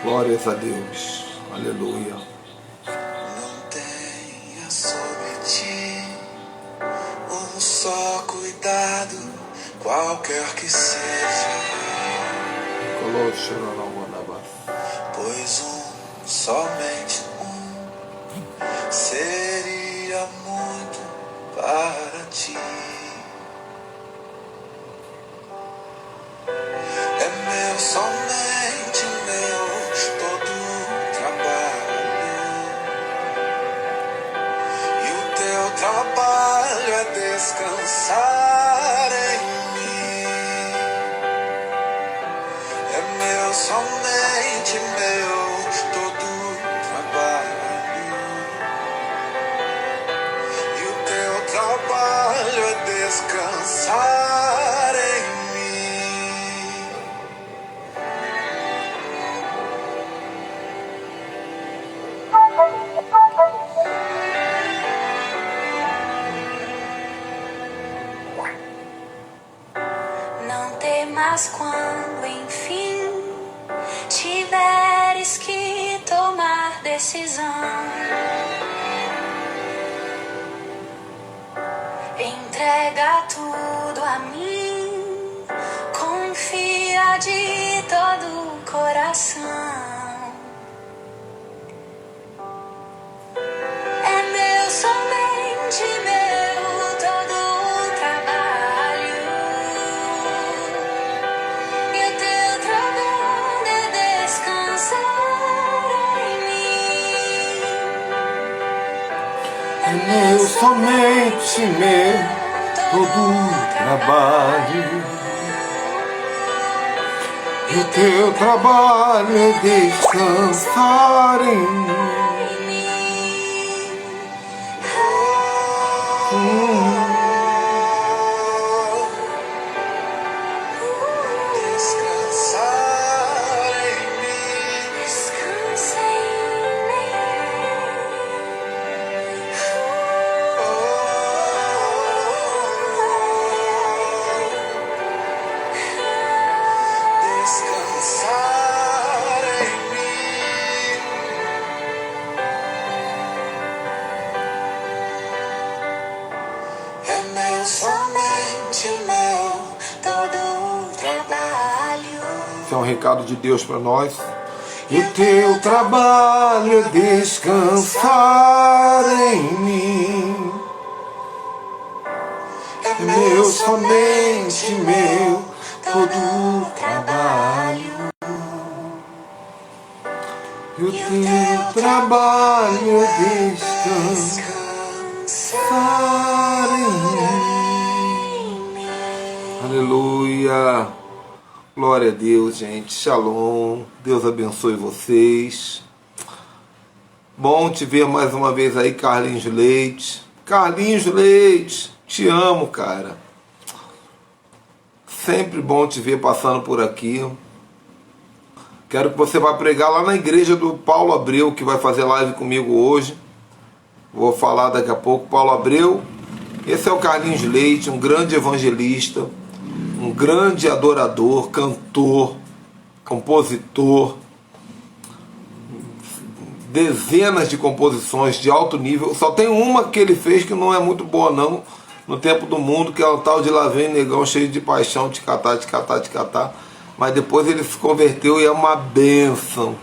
Glórias a Deus. Aleluia. Não tenha sobre ti um só cuidado, qualquer que seja, pois somente seria muito para ti. É meu, somente meu, todo o trabalho, e o teu trabalho é descansar em mim. É meu, somente meu, todo o trabalho, e o teu trabalho é descansar em mim. Não temas quando, enfim, tiveres que tomar decisão. Entrega tudo a mim, confia de todo o coração. É meu, somente meu, todo o trabalho, e o teu trabalho é descansar em mim. É meu, somente meu, todo o trabalho, e o teu trabalho é descansar em mim. Descansar em mim. Descansa em mim. Descansar em mim. É meu, somente meu, todo o trabalho. Esse é um recado de Deus para nós. E o teu trabalho é descansar em mim. É Meu, somente meu, todo o trabalho. E o teu trabalho é descansar em mim. Aleluia. Glória a Deus, gente. Shalom. Deus abençoe vocês. Bom te ver mais uma vez aí, Carlinhos Leite. Carlinhos Leite, te amo, cara. Sempre bom te ver passando por aqui. Quero que você vá pregar lá na igreja do Paulo Abreu, que vai fazer live comigo hoje. Vou falar daqui a pouco. Paulo Abreu. Esse é o Carlinhos Leite, um grande evangelista, um grande adorador, cantor, compositor. Dezenas de composições de alto nível. Só tem uma que ele fez que não é muito boa não, no Tempo do Mundo, que é o tal de Lá Vem Negão Cheio de Paixão, te catar, te catar, te catar. Mas depois ele se converteu e é uma bênção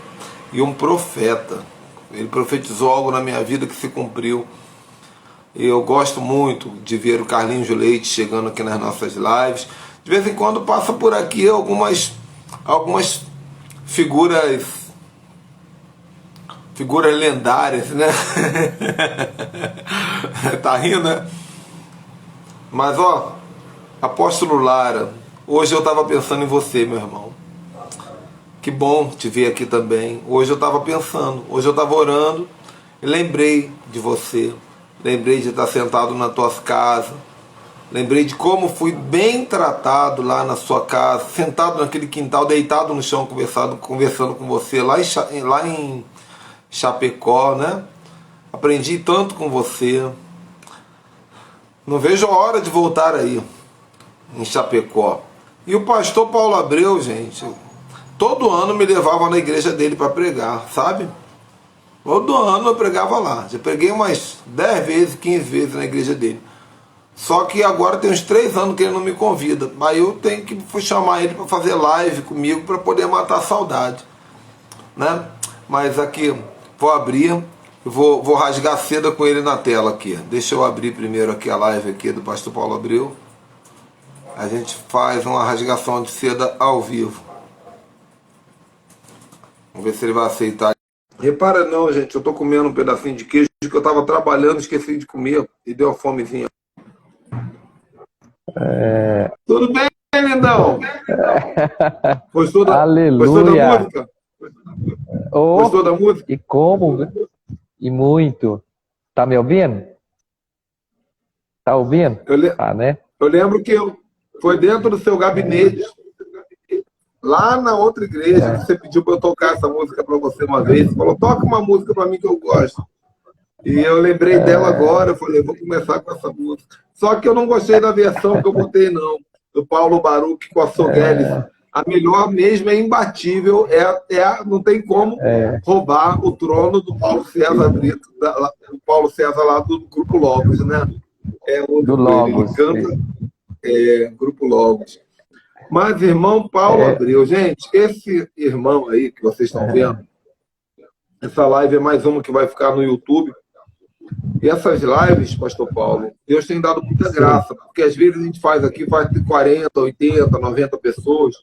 e um profeta. Ele profetizou algo na minha vida que se cumpriu. E eu gosto muito de ver o Carlinhos Leite chegando aqui nas nossas lives. De vez em quando passa por aqui algumas figuras lendárias, né? Tá rindo, né? Mas ó, Apóstolo Lara, hoje eu estava pensando em você, meu irmão. Que bom te ver aqui também. Hoje eu estava pensando, hoje eu estava orando e lembrei de você. Lembrei de estar sentado na tua casa. Lembrei de como fui bem tratado lá na sua casa, sentado naquele quintal, deitado no chão, conversando com você lá em Chapecó, né? Aprendi tanto com você. Não vejo a hora de voltar aí em Chapecó. E o pastor Paulo Abreu, gente, todo ano me levava na igreja dele para pregar, sabe? Todo ano eu pregava lá. Já preguei umas 10 vezes, 15 vezes na igreja dele. Só que agora tem uns 3 anos que ele não me convida. Aí eu tenho que chamar ele para fazer live comigo para poder matar a saudade, né? Mas aqui, vou abrir, vou rasgar seda com ele na tela aqui. Deixa eu abrir primeiro aqui a live aqui do Pastor Paulo Abreu. A gente faz uma rasgação de seda ao vivo. Vamos ver se ele vai aceitar. Repara não, gente, eu tô comendo um pedacinho de queijo que eu tava trabalhando, esqueci de comer e deu uma fomezinha. Tudo bem, lindão? Gostou da música? Oh, Gostou da música? e como? E muito. Tá me ouvindo? Tá ouvindo? Né? Eu lembro que foi dentro do seu gabinete, lá na outra igreja, que você pediu para eu tocar essa música para você uma vez. Você falou, toca uma música para mim que eu gosto. E eu lembrei dela agora, eu falei, vou começar com essa música. Só que eu não gostei da versão que eu botei, não. Do Paulo Baruch com a Sogueles. A melhor mesmo é imbatível, não tem como roubar o trono do Paulo César Brito, do Paulo César lá do Grupo Logos, né? Do Logos. Ele canta, Grupo Logos. Mas, irmão Paulo Abreu, gente, esse irmão aí que vocês estão vendo, essa live é mais uma que vai ficar no YouTube. E essas lives, Pastor Paulo, Deus tem dado muita graça, porque às vezes a gente faz aqui, faz 40, 80, 90 pessoas,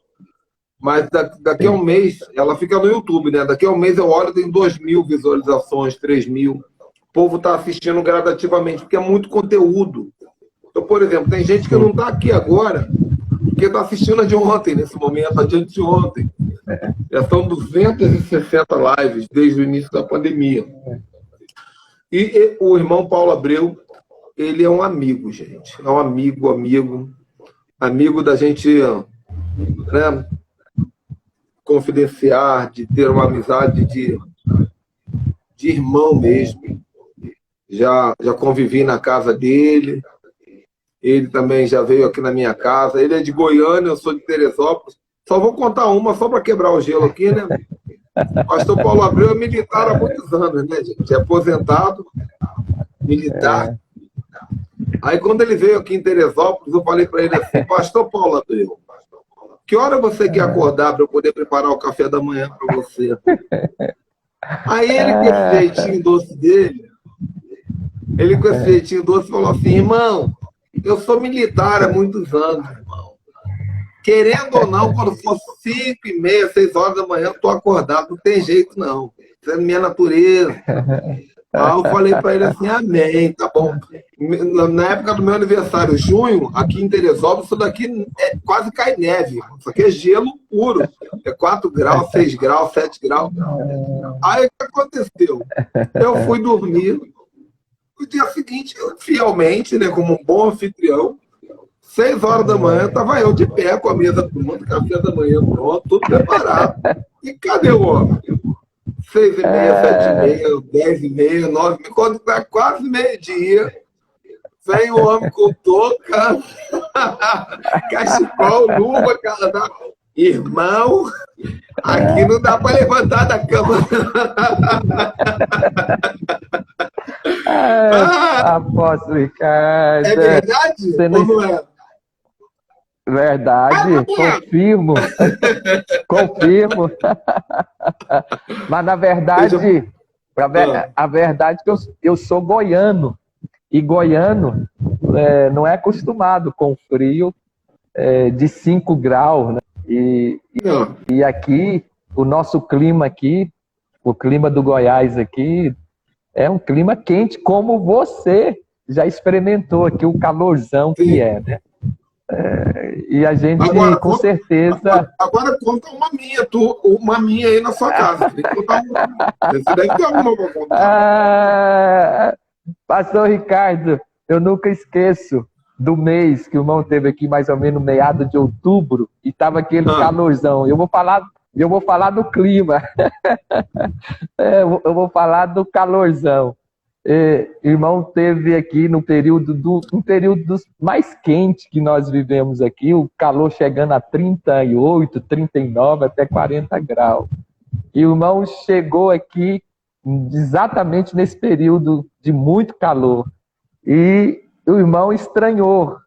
mas daqui a um mês, ela fica no YouTube, né? Daqui a um mês eu olho, tem 2.000 visualizações, 3.000. O povo está assistindo gradativamente, porque é muito conteúdo. Então, por exemplo, tem gente que não está aqui agora, porque está assistindo a de ontem, nesse momento, a de anteontem. Já são 260 lives desde o início da pandemia. E o irmão Paulo Abreu, ele é um amigo, gente. É um amigo da gente, né, confidenciar, de ter uma amizade de irmão mesmo. Já convivi na casa dele. Ele também já veio aqui na minha casa. Ele é de Goiânia, eu sou de Teresópolis. Só vou contar uma, só para quebrar o gelo aqui, né? O pastor Paulo Abreu é militar há muitos anos, né, gente? É aposentado, militar. Aí, quando ele veio aqui em Teresópolis, eu falei para ele assim, pastor Paulo Abreu, que hora você quer acordar para eu poder preparar o café da manhã para você? Aí ele, com esse jeitinho doce dele, falou assim, irmão, eu sou militar há muitos anos, irmão. Querendo ou não, quando for 5h30, 6 horas da manhã, eu estou acordado, não tem jeito não. Isso é minha natureza. Aí eu falei para ele assim, amém, tá bom. Na época do meu aniversário, junho, aqui em Teresópolis, isso daqui quase cai neve. Isso aqui é gelo puro. É 4 graus, 6 graus, 7 graus. Aí o que aconteceu? Eu fui dormir. No dia seguinte, eu, fielmente, né, como um bom anfitrião, 6 horas da manhã, estava eu de pé com a mesa pronta, café da manhã pronto, tudo preparado. E cadê o homem? 6h30, 7h30, 10h30, 9h30, quando está quase meio-dia, vem o homem com touca, cachecol, luva, carnaval. Irmão, aqui não dá para levantar da cama. Apóstolo Ricardo. É verdade? Você não... Ou não é? Verdade, confirmo. Confirmo. Mas na verdade, a verdade é que eu sou goiano. E goiano não é acostumado com frio de 5 graus, né? E aqui, o nosso clima aqui, o clima do Goiás aqui, é um clima quente, como você já experimentou aqui, o calorzão que é, né? E a gente, agora, com certeza... Agora conta uma minha aí na sua casa. Tem que contar uma. Você deve ter uma para contar. Pastor Ricardo, eu nunca esqueço do mês que o irmão teve aqui, mais ou menos meado de outubro, e estava aquele calorzão. Eu vou falar do clima. Eu vou falar do calorzão. Irmão, teve aqui no um período mais quente que nós vivemos aqui, o calor chegando a 38, 39, até 40 graus. E o irmão chegou aqui exatamente nesse período de muito calor. E o irmão estranhou.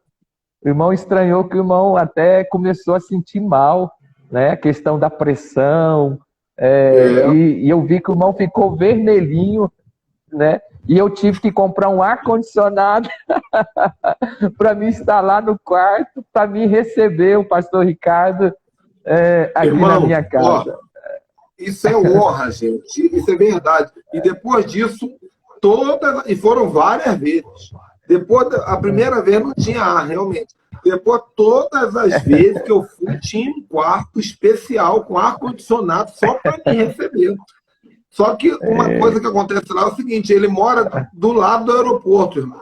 O irmão estranhou que o irmão até começou a sentir mal, né? A questão da pressão. E eu vi que o irmão ficou vermelhinho, né? E eu tive que comprar um ar-condicionado para me instalar no quarto, para me receber o pastor Ricardo aqui na minha casa. Ó, isso é honra, gente. Isso é verdade. E depois disso, e foram várias vezes. Depois, a primeira vez não tinha ar, realmente. Depois, todas as vezes que eu fui, tinha um quarto especial com ar-condicionado só para me receber. Só que uma coisa que acontece lá é o seguinte, ele mora do lado do aeroporto, irmão.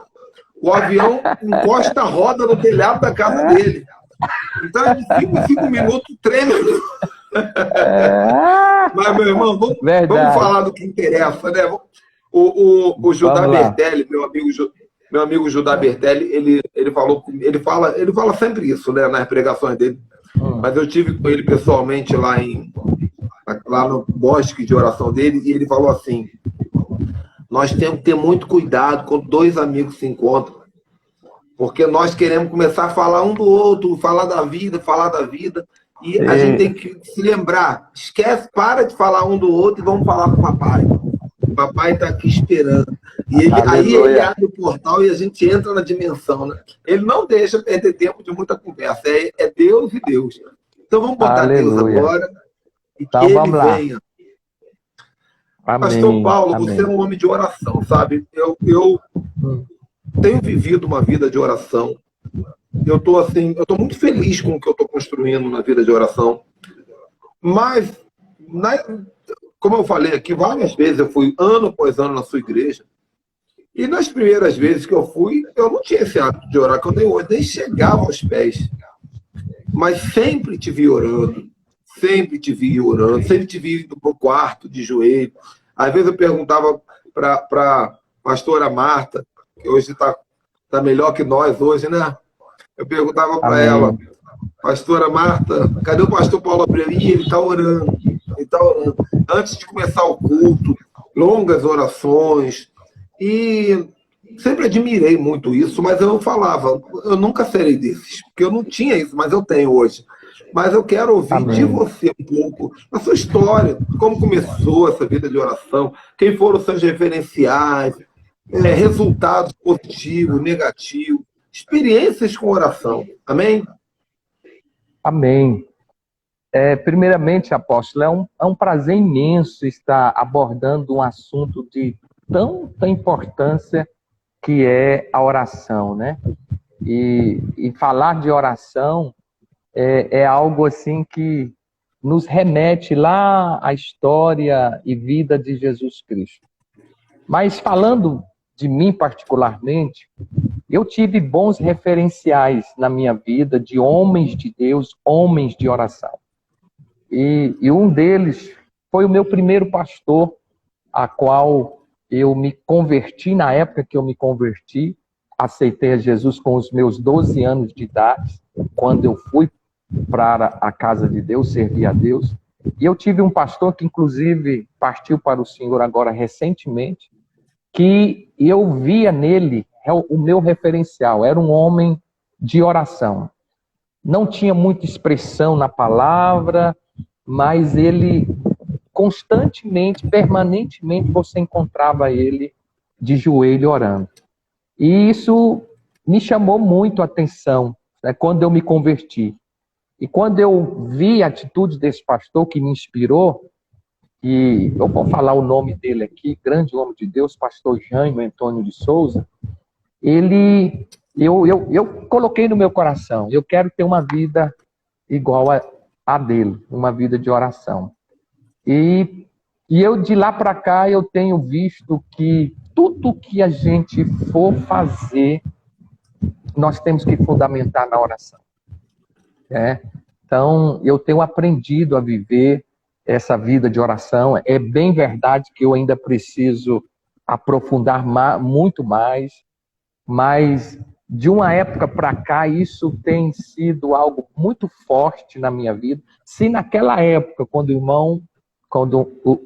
O avião encosta a roda no telhado da casa dele. Então, de 5 minutos, treme. Mas, meu irmão, vamos falar do que interessa, né? O Judá Bertelli, meu amigo Judá Bertelli, ele fala sempre isso, né, nas pregações dele. Mas eu tive com ele pessoalmente lá no bosque de oração dele, e ele falou assim: nós temos que ter muito cuidado quando dois amigos se encontram, porque nós queremos começar a falar um do outro, falar da vida, e a gente tem que se lembrar, esquece, para de falar um do outro e vamos falar com o papai. O papai está aqui esperando. E aí ele abre o portal e a gente entra na dimensão, né? Ele não deixa perder tempo de muita conversa. É Deus e Deus. Então vamos botar Deus agora e então, que ele venha. Amém. Pastor Paulo, você é um homem de oração, sabe? Eu tenho vivido uma vida de oração. Eu estou muito feliz com o que eu estou construindo na vida de oração. Mas, como eu falei aqui, várias vezes eu fui ano após ano na sua igreja. E nas primeiras vezes que eu fui, eu não tinha esse hábito de orar que eu tenho hoje, nem chegava aos pés. Mas sempre te vi orando, sempre te vi indo para o quarto de joelho. Às vezes eu perguntava para a pastora Marta, que hoje está melhor que nós hoje, né? Eu perguntava para ela, pastora Marta, cadê o pastor Paulo Abreu? Ele está orando, Antes de começar o culto, longas orações. E sempre admirei muito isso, mas eu não falava, eu nunca serei desses, porque eu não tinha isso, mas eu tenho hoje. Mas eu quero ouvir de você um pouco a sua história, como começou essa vida de oração, quem foram os seus referenciais, resultados positivos, negativos, experiências com oração. Amém? Amém. Primeiramente, apóstolo, é um prazer imenso estar abordando um assunto de tanta importância que é a oração, né? E falar de oração é algo assim que nos remete lá à história e vida de Jesus Cristo. Mas falando de mim particularmente, eu tive bons referenciais na minha vida de homens de Deus, homens de oração. E um deles foi o meu primeiro pastor, a qual eu me converti na época que eu me converti, aceitei a Jesus com os meus 12 anos de idade, quando eu fui para a casa de Deus, servir a Deus. E eu tive um pastor que, inclusive, partiu para o Senhor agora recentemente, que eu via nele o meu referencial. Era um homem de oração. Não tinha muita expressão na palavra, mas ele constantemente, permanentemente, você encontrava ele de joelho orando. E isso me chamou muito a atenção, né, quando eu me converti. E quando eu vi a atitude desse pastor que me inspirou, e eu vou falar o nome dele aqui, grande homem de Deus, pastor Jaime Antônio de Souza, eu coloquei no meu coração, eu quero ter uma vida igual a dele, uma vida de oração. E eu, de lá para cá, eu tenho visto que tudo que a gente for fazer, nós temos que fundamentar na oração. Então, eu tenho aprendido a viver essa vida de oração. É bem verdade que eu ainda preciso aprofundar muito mais, mas de uma época para cá isso tem sido algo muito forte na minha vida. Se naquela época, quando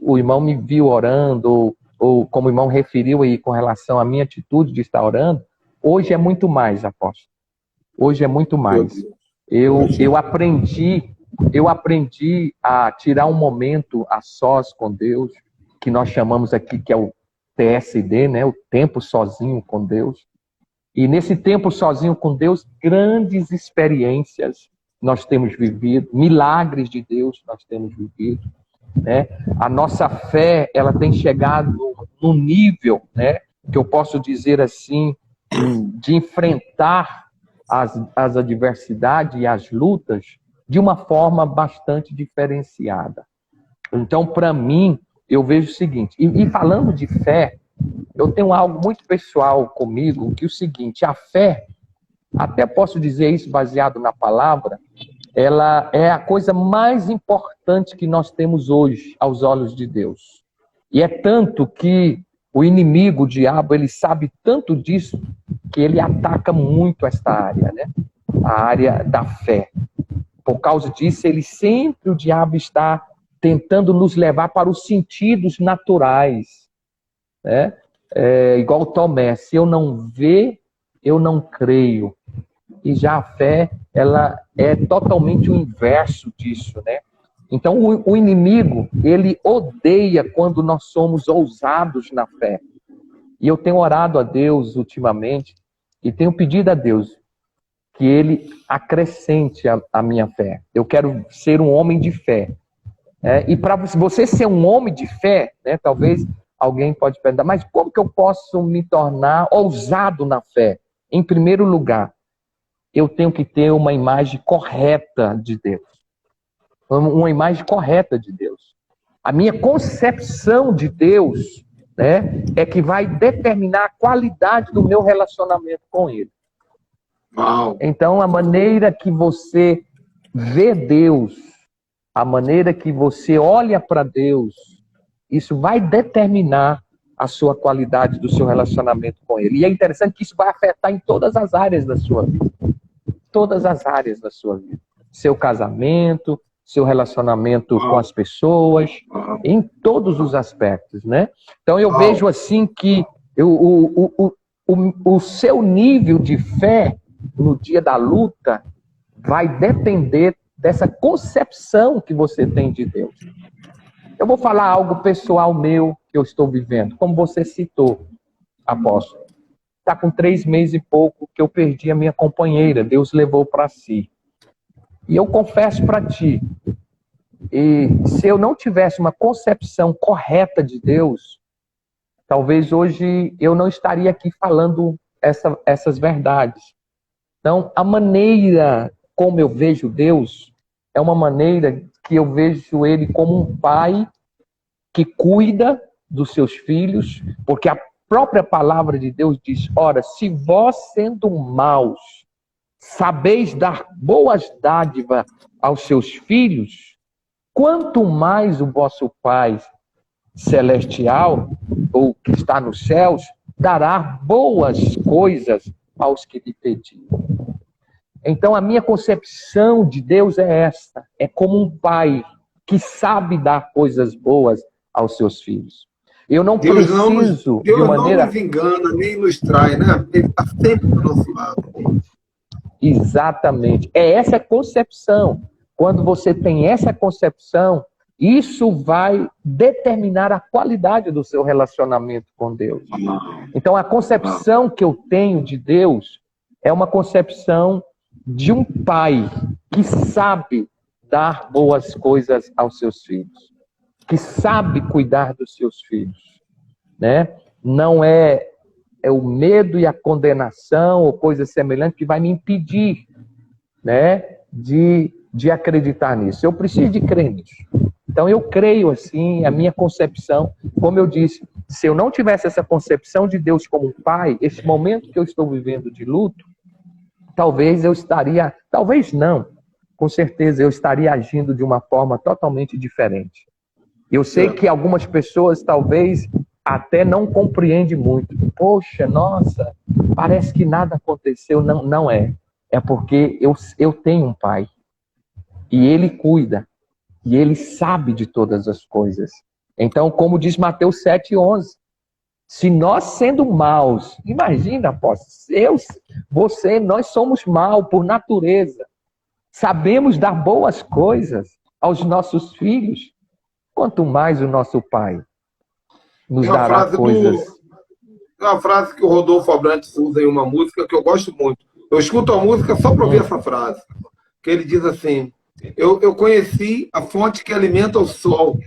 o irmão me viu orando, ou como o irmão referiu aí com relação à minha atitude de estar orando, hoje é muito mais, apóstolo. Hoje é muito mais. Eu aprendi a tirar um momento a sós com Deus, que nós chamamos aqui, que é o TSD, né? O tempo sozinho com Deus. E nesse tempo sozinho com Deus, grandes experiências nós temos vivido, milagres de Deus nós temos vivido, né? A nossa fé, ela tem chegado num nível, né, que eu posso dizer assim, de enfrentar as adversidades e as lutas de uma forma bastante diferenciada. Então, para mim, eu vejo o seguinte, e falando de fé, eu tenho algo muito pessoal comigo, que é o seguinte, a fé, até posso dizer isso baseado na palavra, ela é a coisa mais importante que nós temos hoje aos olhos de Deus. E é tanto que o inimigo, o diabo, ele sabe tanto disso que ele ataca muito esta área, né? A área da fé. Por causa disso, o diabo está tentando nos levar para os sentidos naturais, né? Igual Tomé, se eu não ver, eu não creio. E já a fé, ela é totalmente o inverso disso, né? Então, o inimigo, ele odeia quando nós somos ousados na fé. E eu tenho orado a Deus ultimamente, e tenho pedido a Deus que ele acrescente a minha fé. Eu quero ser um homem de fé. E para você ser um homem de fé, né, talvez alguém pode perguntar, mas como que eu posso me tornar ousado na fé? Em primeiro lugar, eu tenho que ter uma imagem correta de Deus. Uma imagem correta de Deus. A minha concepção de Deus, né, é que vai determinar a qualidade do meu relacionamento com Ele. Uau. Então, a maneira que você vê Deus, a maneira que você olha para Deus, isso vai determinar a sua qualidade do seu relacionamento com Ele. E é interessante que isso vai afetar em todas as áreas da sua vida. Todas as áreas da sua vida. Seu casamento, seu relacionamento com as pessoas, em todos os aspectos, né? Então eu vejo assim que o seu nível de fé no dia da luta vai depender dessa concepção que você tem de Deus. Eu vou falar algo pessoal meu que eu estou vivendo, como você citou, apóstolo. Está com 3 meses e pouco que eu perdi a minha companheira, Deus levou para si. E eu confesso para ti, se eu não tivesse uma concepção correta de Deus, talvez hoje eu não estaria aqui falando essas verdades. Então, a maneira como eu vejo Deus é uma maneira que eu vejo Ele como um pai que cuida dos seus filhos, porque a própria palavra de Deus diz, ora, se vós sendo maus, sabeis dar boas dádivas aos seus filhos, quanto mais o vosso Pai celestial, ou que está nos céus, dará boas coisas aos que lhe pedirem. Então a minha concepção de Deus é esta, é como um pai que sabe dar coisas boas aos seus filhos. Eu não preciso Deus de maneira... não nos engana, nem nos trai, né? Ele está sempre do nosso lado. Exatamente. É essa concepção. Quando você tem essa concepção, isso vai determinar a qualidade do seu relacionamento com Deus. Então, a concepção que eu tenho de Deus é uma concepção de um pai que sabe dar boas coisas aos seus filhos, que sabe cuidar dos seus filhos, né? Não é o medo e a condenação ou coisa semelhante que vai me impedir, né, de acreditar nisso. Eu preciso de crer nisso. Então eu creio assim, a minha concepção, como eu disse, se eu não tivesse essa concepção de Deus como um pai, esse momento que eu estou vivendo de luto, talvez eu estaria, talvez não, com certeza eu estaria agindo de uma forma totalmente diferente. Eu sei que algumas pessoas talvez até não compreende muito. Poxa, nossa, parece que nada aconteceu. Não, não é. É porque eu tenho um pai. E ele cuida. E ele sabe de todas as coisas. Então, como diz Mateus 7,11, se nós sendo maus, imagina, apóstolo, você, nós somos maus por natureza. Sabemos dar boas coisas aos nossos filhos, quanto mais o nosso pai nos Tem uma dará frase coisas. tem uma frase que o Rodolfo Abrantes usa em uma música que eu gosto muito. Eu escuto a música só para ouvir essa frase. Que ele diz assim: eu conheci a fonte que alimenta o sol.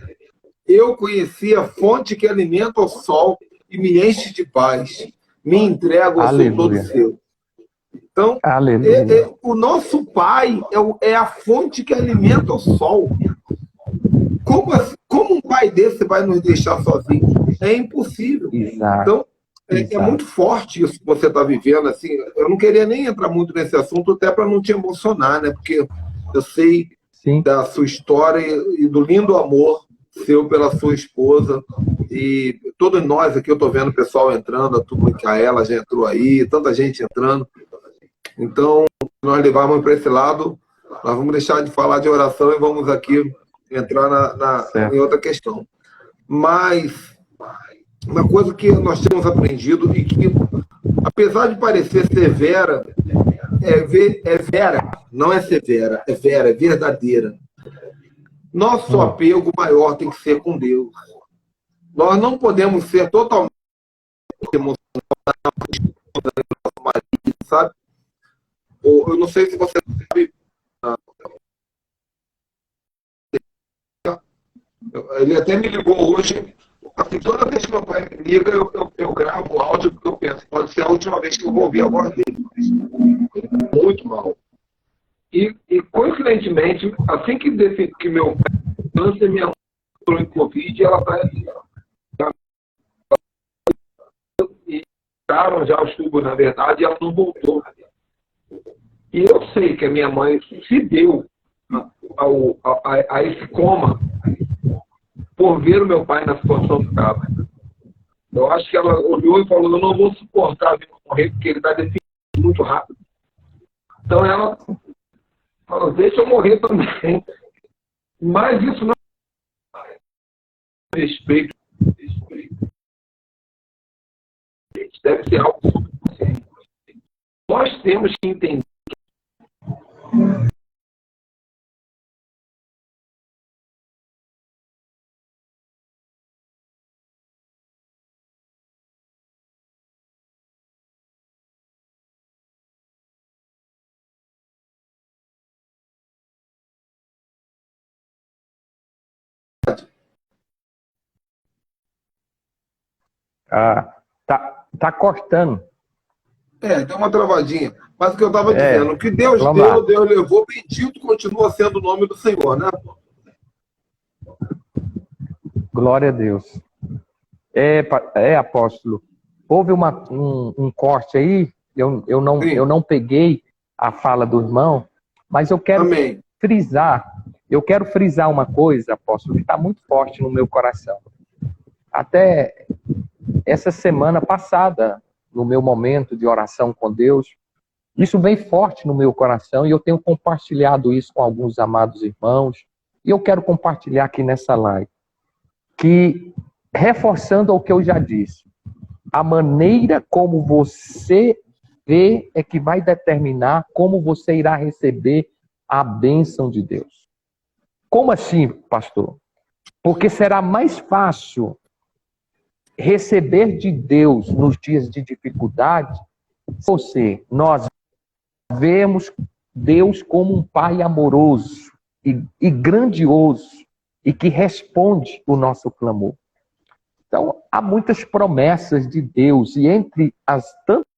Eu conheci a fonte que alimenta o sol e me enche de paz. Me entrego, eu sou todo Aleluia. seu. Então, Aleluia. o nosso pai é a fonte que alimenta o sol. Como um pai desse vai nos deixar sozinhos? É impossível. Exato. Então, é Exato. muito forte isso que você está vivendo. Assim, eu não queria nem entrar muito nesse assunto, até para não te emocionar, né? Porque eu sei Sim. da sua história e do lindo amor seu pela sua esposa. E todos nós aqui, eu estou vendo o pessoal entrando, a turma Micaela já entrou aí, tanta gente entrando. Então, nós levarmos para esse lado, nós vamos deixar de falar de oração e vamos aqui entrar em outra questão. Mas uma coisa que nós temos aprendido e que, apesar de parecer severa, é vera, não é severa, é vera, é verdadeira. Nosso apego maior tem que ser com Deus. Nós não podemos ser totalmente emocionados, sabe? Eu não sei se você sabe. Ele até me ligou hoje. Assim, toda vez que meu pai me liga, eu gravo o áudio, porque eu penso, pode ser a última vez que eu vou ouvir a voz dele. Ele está muito mal. E coincidentemente, assim que meu câncer, minha mãe entrou em Covid, ela está. E tiraram já os tubos, na verdade, e ela não voltou. E eu sei que a minha mãe se deu a esse coma por ver o meu pai na situação que estava. Eu acho que ela olhou e falou: eu não vou suportar ver ele morrer, porque ele está definindo muito rápido. Então ela falou: deixa eu morrer também. Mas isso não é respeito. Deve ser algo subconsciente. Nós temos que entender. Tá cortando. Deu uma travadinha. Mas o que eu estava dizendo, o que Deus vamos deu, lá. Deus levou, bendito continua sendo o nome do Senhor, né? Glória a Deus. Apóstolo. Houve um corte aí, eu não peguei a fala do irmão, mas eu quero Amém. frisar uma coisa, apóstolo, que está muito forte no meu coração. Até essa semana passada, no meu momento de oração com Deus, isso vem forte no meu coração e eu tenho compartilhado isso com alguns amados irmãos, e eu quero compartilhar aqui nessa live, que, reforçando o que eu já disse, a maneira como você vê é que vai determinar como você irá receber a bênção de Deus. Como assim, pastor? Porque será mais fácil receber de Deus nos dias de dificuldade se nós vemos Deus como um Pai amoroso e grandioso e que responde o nosso clamor. Então, há muitas promessas de Deus e entre as tantas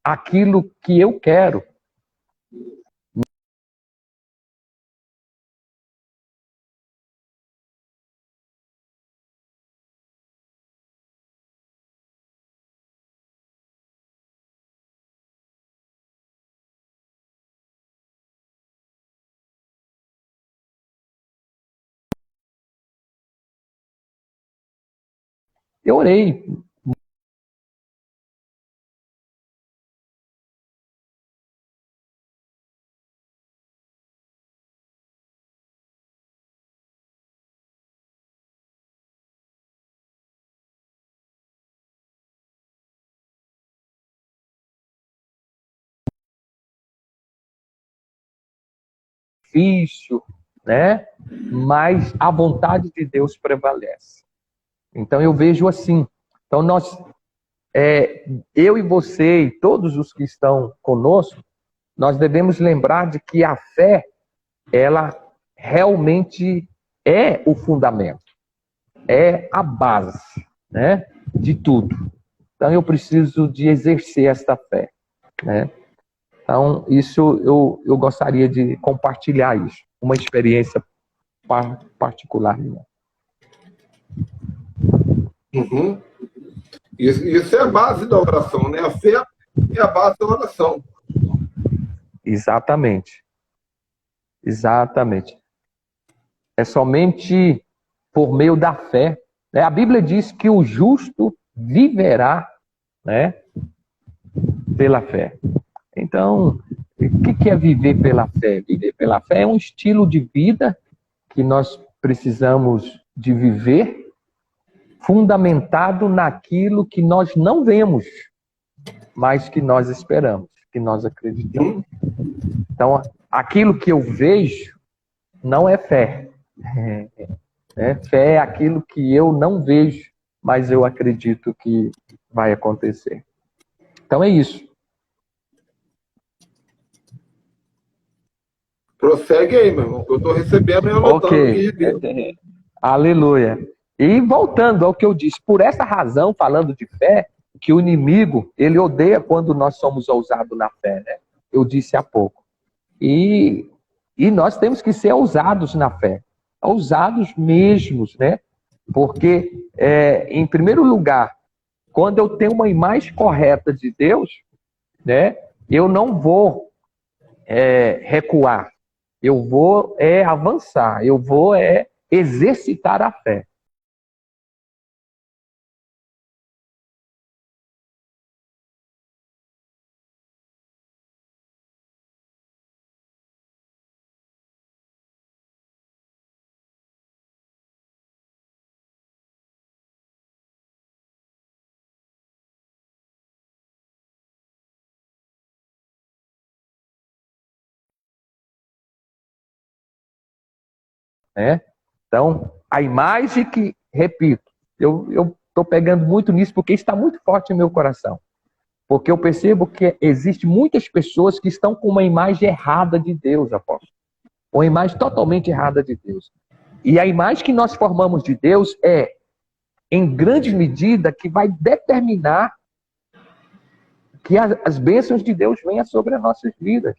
aquilo que eu quero. Eu orei. Difícil, né? Mas a vontade de Deus prevalece. Então eu vejo assim. Então eu e você e todos os que estão conosco, nós devemos lembrar de que a fé, ela realmente é o fundamento, é a base, né, de tudo. Então eu preciso de exercer esta fé, né? Então isso eu gostaria de compartilhar isso, uma experiência particular minha. Uhum. Isso é a base da oração, né? A fé é a base da oração. Exatamente. Exatamente. É somente por meio da fé, né? A Bíblia diz que o justo viverá, né, pela fé. Então, o que é viver pela fé? Viver pela fé é um estilo de vida que nós precisamos de viver, fundamentado naquilo que nós não vemos, mas que nós esperamos, que nós acreditamos. Então, aquilo que eu vejo não é fé. Fé é aquilo que eu não vejo, mas eu acredito que vai acontecer. Então é isso. Prossegue aí, meu irmão, que eu estou recebendo e anotando. Ok. Aleluia. E voltando ao que eu disse, por essa razão, falando de fé, que o inimigo, ele odeia quando nós somos ousados na fé, né? Eu disse há pouco. E nós temos que ser ousados na fé. Ousados mesmos, né? Porque, em primeiro lugar, quando eu tenho uma imagem correta de Deus, né? Eu não vou recuar. Eu vou avançar. Eu vou exercitar a fé. Né? Então, a imagem que, repito, eu estou pegando muito nisso porque está muito forte no meu coração. Porque eu percebo que existem muitas pessoas que estão com uma imagem errada de Deus, apóstolo. Uma imagem totalmente errada de Deus. E a imagem que nós formamos de Deus em grande medida, que vai determinar que as bênçãos de Deus venham sobre as nossas vidas.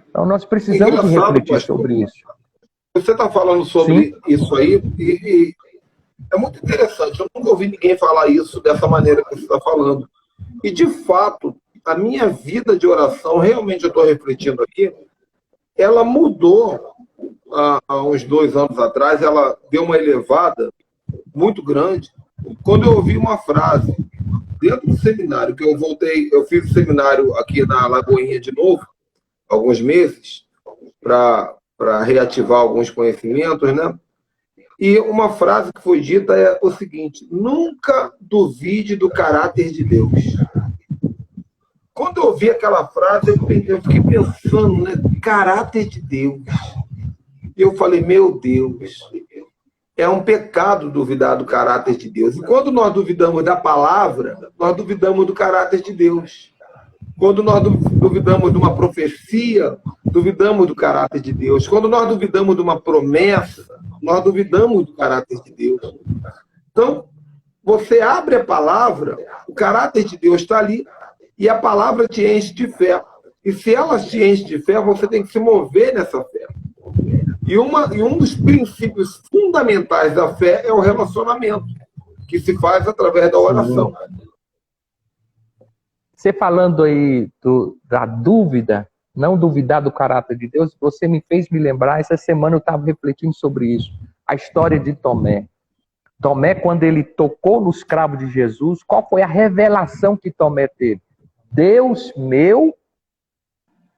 Então, nós precisamos refletir sobre isso. Você está falando sobre isso aí, e é muito interessante. Eu nunca ouvi ninguém falar isso dessa maneira que você está falando. E, de fato, a minha vida de oração, realmente eu estou refletindo aqui, ela mudou há uns 2 anos atrás, ela deu uma elevada muito grande, quando eu ouvi uma frase dentro do seminário, que eu fiz o seminário aqui na Lagoinha de novo, alguns meses, para reativar alguns conhecimentos, né? E uma frase que foi dita é o seguinte: nunca duvide do caráter de Deus. Quando eu ouvi aquela frase, eu fiquei pensando, né? Caráter de Deus. E eu falei, meu Deus, é um pecado duvidar do caráter de Deus. E quando nós duvidamos da palavra, nós duvidamos do caráter de Deus. Quando nós duvidamos de uma profecia, duvidamos do caráter de Deus. Quando nós duvidamos de uma promessa, nós duvidamos do caráter de Deus. Então, você abre a palavra, o caráter de Deus está ali. E a palavra te enche de fé. E se ela te enche de fé, você tem que se mover nessa fé. E um dos princípios fundamentais da fé é o relacionamento, que se faz através da oração. Você falando aí da dúvida, não duvidar do caráter de Deus, você me fez me lembrar, essa semana eu estava refletindo sobre isso, a história de Tomé. Tomé, quando ele tocou nos cravos de Jesus, qual foi a revelação que Tomé teve? Deus meu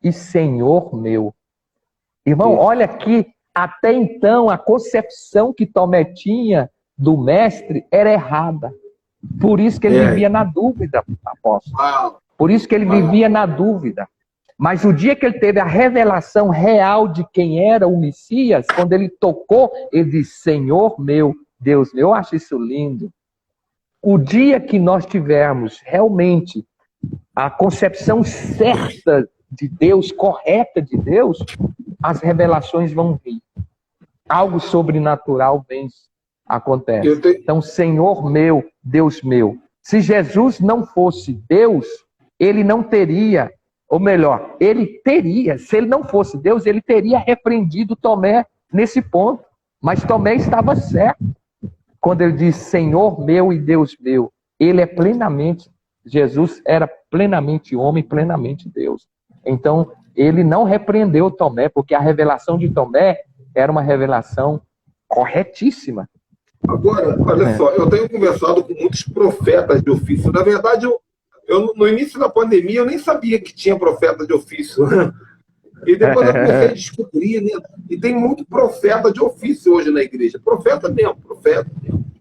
e Senhor meu. Irmão, olha aqui, até então a concepção que Tomé tinha do mestre era errada. Por isso que ele vivia na dúvida, apóstolo. Por isso que ele vivia na dúvida. Mas o dia que ele teve a revelação real de quem era o Messias, quando ele tocou, ele disse, Senhor meu, Deus meu. Eu acho isso lindo. O dia que nós tivermos realmente a concepção certa de Deus, correta de Deus, as revelações vão vir. Algo sobrenatural acontece. Então, Senhor meu, Deus meu. Se Jesus não fosse Deus, ele não teria, ou melhor, ele teria, se ele não fosse Deus, ele teria repreendido Tomé nesse ponto. Mas Tomé estava certo. Quando ele diz Senhor meu e Deus meu, ele é plenamente, Jesus era plenamente homem, plenamente Deus. Então, ele não repreendeu Tomé, porque a revelação de Tomé era uma revelação corretíssima. Agora, olha só, eu tenho conversado com muitos profetas de ofício. Na verdade, eu no início da pandemia, eu nem sabia que tinha profeta de ofício. E depois eu comecei a descobrir, né? E tem muito profeta de ofício hoje na igreja. Profeta mesmo, profeta.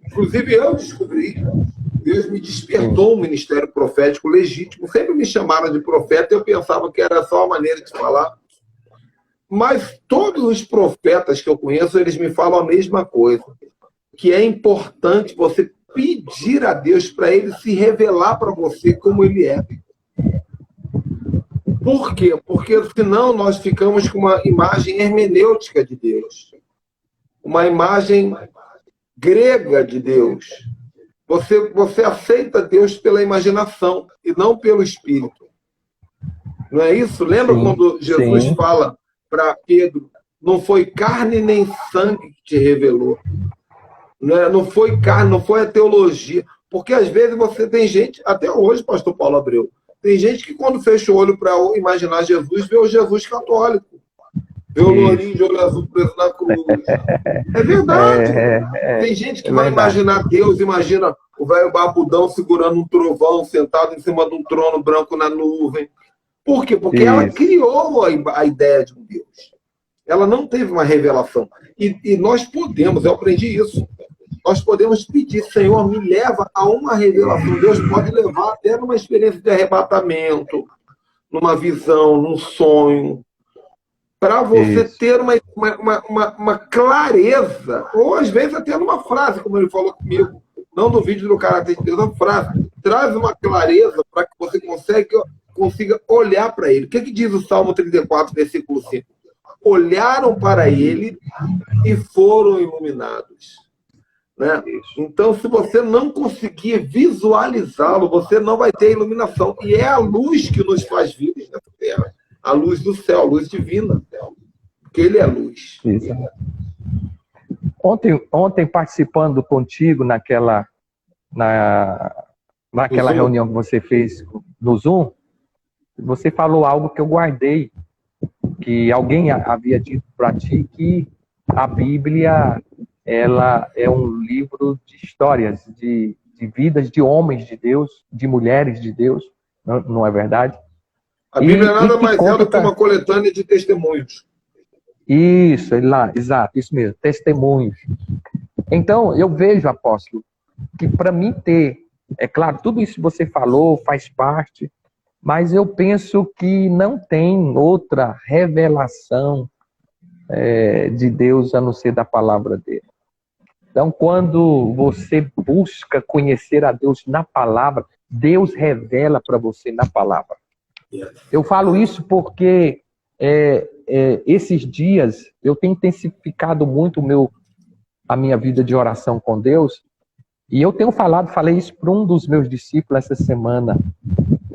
Inclusive, eu descobri. Deus me despertou um ministério profético legítimo. Sempre me chamaram de profeta e eu pensava que era só uma maneira de falar. Mas todos os profetas que eu conheço, eles me falam a mesma coisa. Que é importante você pedir a Deus para ele se revelar para você como ele é. Por quê? Porque senão nós ficamos com uma imagem hermenêutica de Deus. Uma imagem grega de Deus. Você aceita Deus pela imaginação e não pelo Espírito. Não é isso? Lembra quando Jesus fala para Pedro, não foi carne nem sangue que te revelou. Não foi carne, não foi a teologia. Porque às vezes você tem gente, até hoje, pastor Paulo Abreu, tem gente que quando fecha o olho para imaginar Jesus, vê o Jesus católico. Vê o lourinho de olho azul preso na cruz. É verdade. Tem gente que vai imaginar Deus, imagina o velho barbudão segurando um trovão, sentado em cima de um trono branco na nuvem. Por quê? Porque ela criou a ideia de um Deus. Ela não teve uma revelação. E nós podemos, eu aprendi isso, nós podemos pedir, Senhor, me leva a uma revelação. Deus pode levar até numa experiência de arrebatamento, numa visão, num sonho, para você ter uma clareza, ou às vezes até numa frase, como ele falou comigo, não no vídeo do caráter de Deus, uma frase, traz uma clareza para que você consiga olhar para ele. O que diz o Salmo 34, versículo 5? Olharam para ele e foram iluminados. Né? Então, se você não conseguir visualizá-lo, você não vai ter iluminação. E é a luz que nos faz vivos nessa terra. A luz do céu, a luz divina. Porque ele é luz. Isso. Ontem participando contigo naquela reunião que você fez no Zoom, você falou algo que eu guardei, que alguém havia dito para ti que a Bíblia ela é um livro de histórias, de vidas de homens de Deus, de mulheres de Deus, não é verdade? A Bíblia nada mais é do que uma coletânea de testemunhos. Isso, exato, isso mesmo, testemunhos. Então, eu vejo, apóstolo, que para mim é claro, tudo isso que você falou faz parte, mas eu penso que não tem outra revelação de Deus a não ser da palavra dele. Então, quando você busca conhecer a Deus na palavra, Deus revela para você na palavra. Eu falo isso porque esses dias eu tenho intensificado muito a minha vida de oração com Deus, e eu tenho falei isso para um dos meus discípulos essa semana.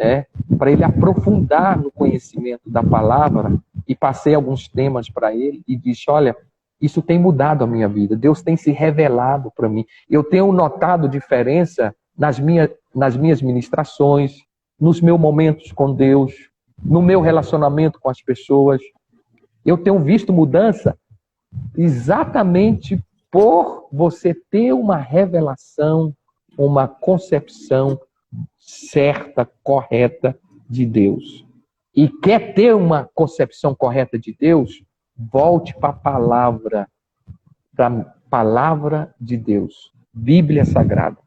né, para ele aprofundar no conhecimento da palavra, e passei alguns temas para ele e disse: olha, isso tem mudado a minha vida, Deus tem se revelado para mim. Eu tenho notado diferença nas minhas ministrações, nos meus momentos com Deus, no meu relacionamento com as pessoas. Eu tenho visto mudança exatamente por você ter uma revelação, uma concepção certa, correta de Deus. E quer ter uma concepção correta de Deus? Volte para a palavra de Deus. Bíblia Sagrada.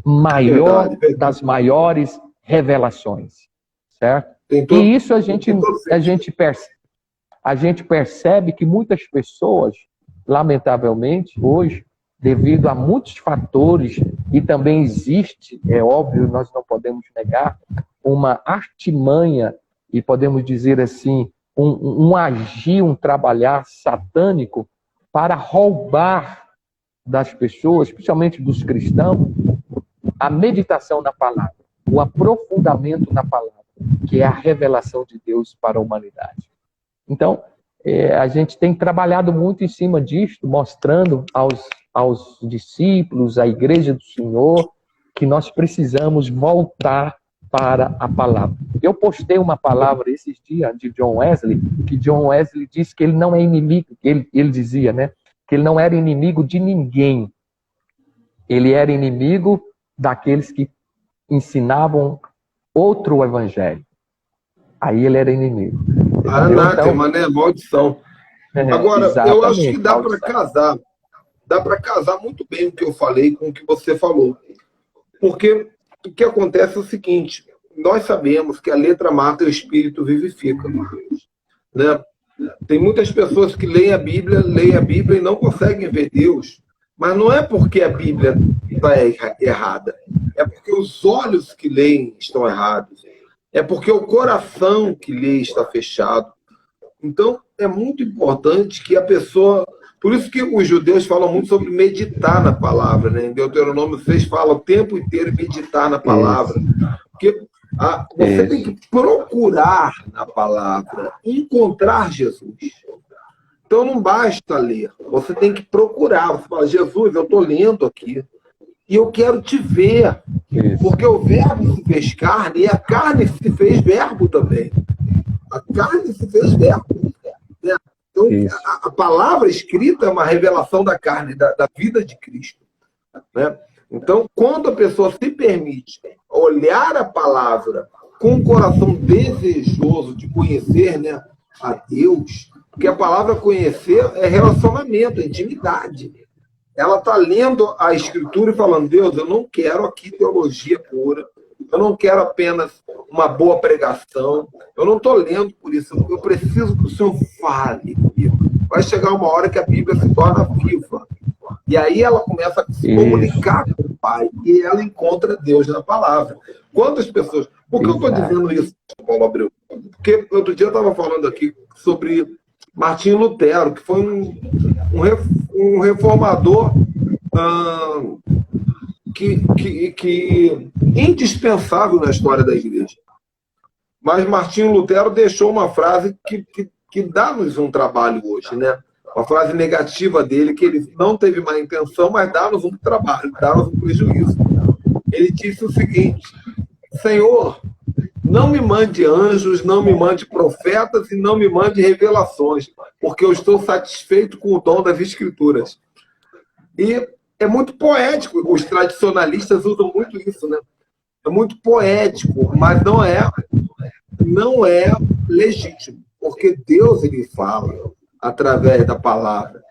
Maior Verdade. das maiores revelações. Certo? E isso a gente percebe que muitas pessoas, lamentavelmente, hoje, devido a muitos fatores, e também existe, é óbvio, nós não podemos negar, uma artimanha, e podemos dizer assim, um agir, um trabalhar satânico para roubar das pessoas, especialmente dos cristãos, a meditação na palavra, o aprofundamento na palavra, que é a revelação de Deus para a humanidade. Então, a gente tem trabalhado muito em cima disto, mostrando aos discípulos, à igreja do Senhor, que nós precisamos voltar para a palavra. Eu postei uma palavra esses dias de John Wesley, que John Wesley disse que ele não é inimigo, ele dizia, né, que ele não era inimigo de ninguém. Ele era inimigo daqueles que ensinavam outro evangelho. Aí ele era inimigo. Anátema, né? Maldição. Agora, eu acho que dá para casar. Dá para casar muito bem o que eu falei com o que você falou. Porque o que acontece é o seguinte: nós sabemos que a letra mata e o espírito vivifica. Né? Tem muitas pessoas que leem a Bíblia e não conseguem ver Deus. Mas não é porque a Bíblia está errada. É porque os olhos que leem estão errados. É porque o coração que lê está fechado. Então, é muito importante que a pessoa... Por isso que os judeus falam muito sobre meditar na palavra, né? Em Deuteronômio 6 fala o tempo inteiro meditar na palavra. Porque você tem que procurar na palavra, encontrar Jesus. Então, não basta ler. Você tem que procurar. Você fala: Jesus, eu estou lendo aqui. E eu quero te ver. Porque o verbo se fez carne e a carne se fez verbo também. A carne se fez verbo. Né? Então, a palavra escrita é uma revelação da carne, da vida de Cristo. Né? Então, quando a pessoa se permite olhar a palavra com um coração desejoso de conhecer, né, a Deus, porque a palavra conhecer é relacionamento, é intimidade. Ela está lendo a Escritura e falando: Deus, eu não quero aqui teologia pura, eu não quero apenas uma boa pregação, eu não estou lendo por isso, eu preciso que o Senhor fale comigo. Vai chegar uma hora que a Bíblia se torna viva. E aí ela começa a se comunicar com o Pai, e ela encontra Deus na palavra. Quantas pessoas... Por que eu estou dizendo isso, Paulo Abreu? Porque outro dia eu estava falando aqui sobre Martinho Lutero, que foi um reformador que indispensável na história da igreja. Mas Martinho Lutero deixou uma frase que dá-nos um trabalho hoje, né? Uma frase negativa dele, que ele não teve má intenção, mas dá-nos um trabalho, dá-nos um prejuízo. Ele disse o seguinte: Senhor, não me mande anjos, não me mande profetas e não me mande revelações, porque eu estou satisfeito com o dom das Escrituras. E é muito poético, os tradicionalistas usam muito isso, né? É muito poético, mas não é legítimo, porque Deus, ele fala através da palavra,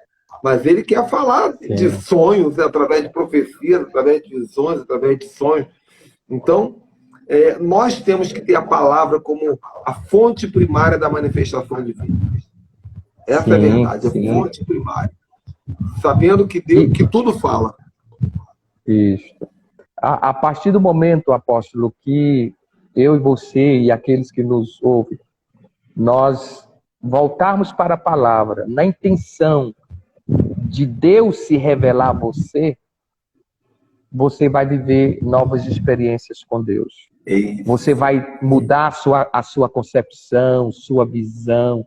mas ele quer falar de sonhos, através de profecias, através de visões, através de sonhos. Então, nós temos que ter a palavra como a fonte primária da manifestação divina. Essa é a verdade, a fonte primária. Sabendo que Deus, que tudo fala. Isso. A partir do momento, apóstolo, que eu e você e aqueles que nos ouvem, nós voltarmos para a palavra na intenção de Deus se revelar a você, você vai viver novas experiências com Deus. Ei, Você vai mudar a sua concepção, sua visão.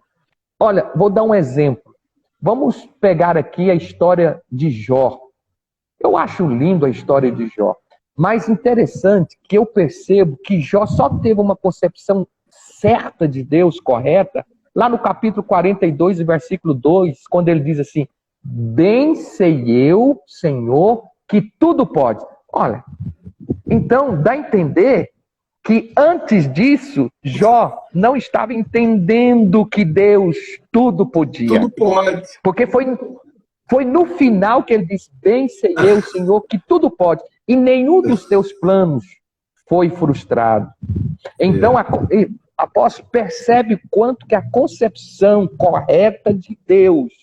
Olha, vou dar um exemplo. Vamos pegar aqui a história de Jó. Eu acho lindo a história de Jó. Mas interessante que eu percebo que Jó só teve uma concepção certa de Deus, correta, lá no capítulo 42, versículo 2, quando ele diz assim: bem sei eu, Senhor, que tudo pode. Olha, então dá a entender que antes disso, Jó não estava entendendo que Deus tudo podia. tudo pode. Porque foi no final que ele disse: bem sei eu, Senhor, que tudo pode. E nenhum dos teus planos foi frustrado. Então, apóstolo, percebe quanto que a concepção correta de Deus,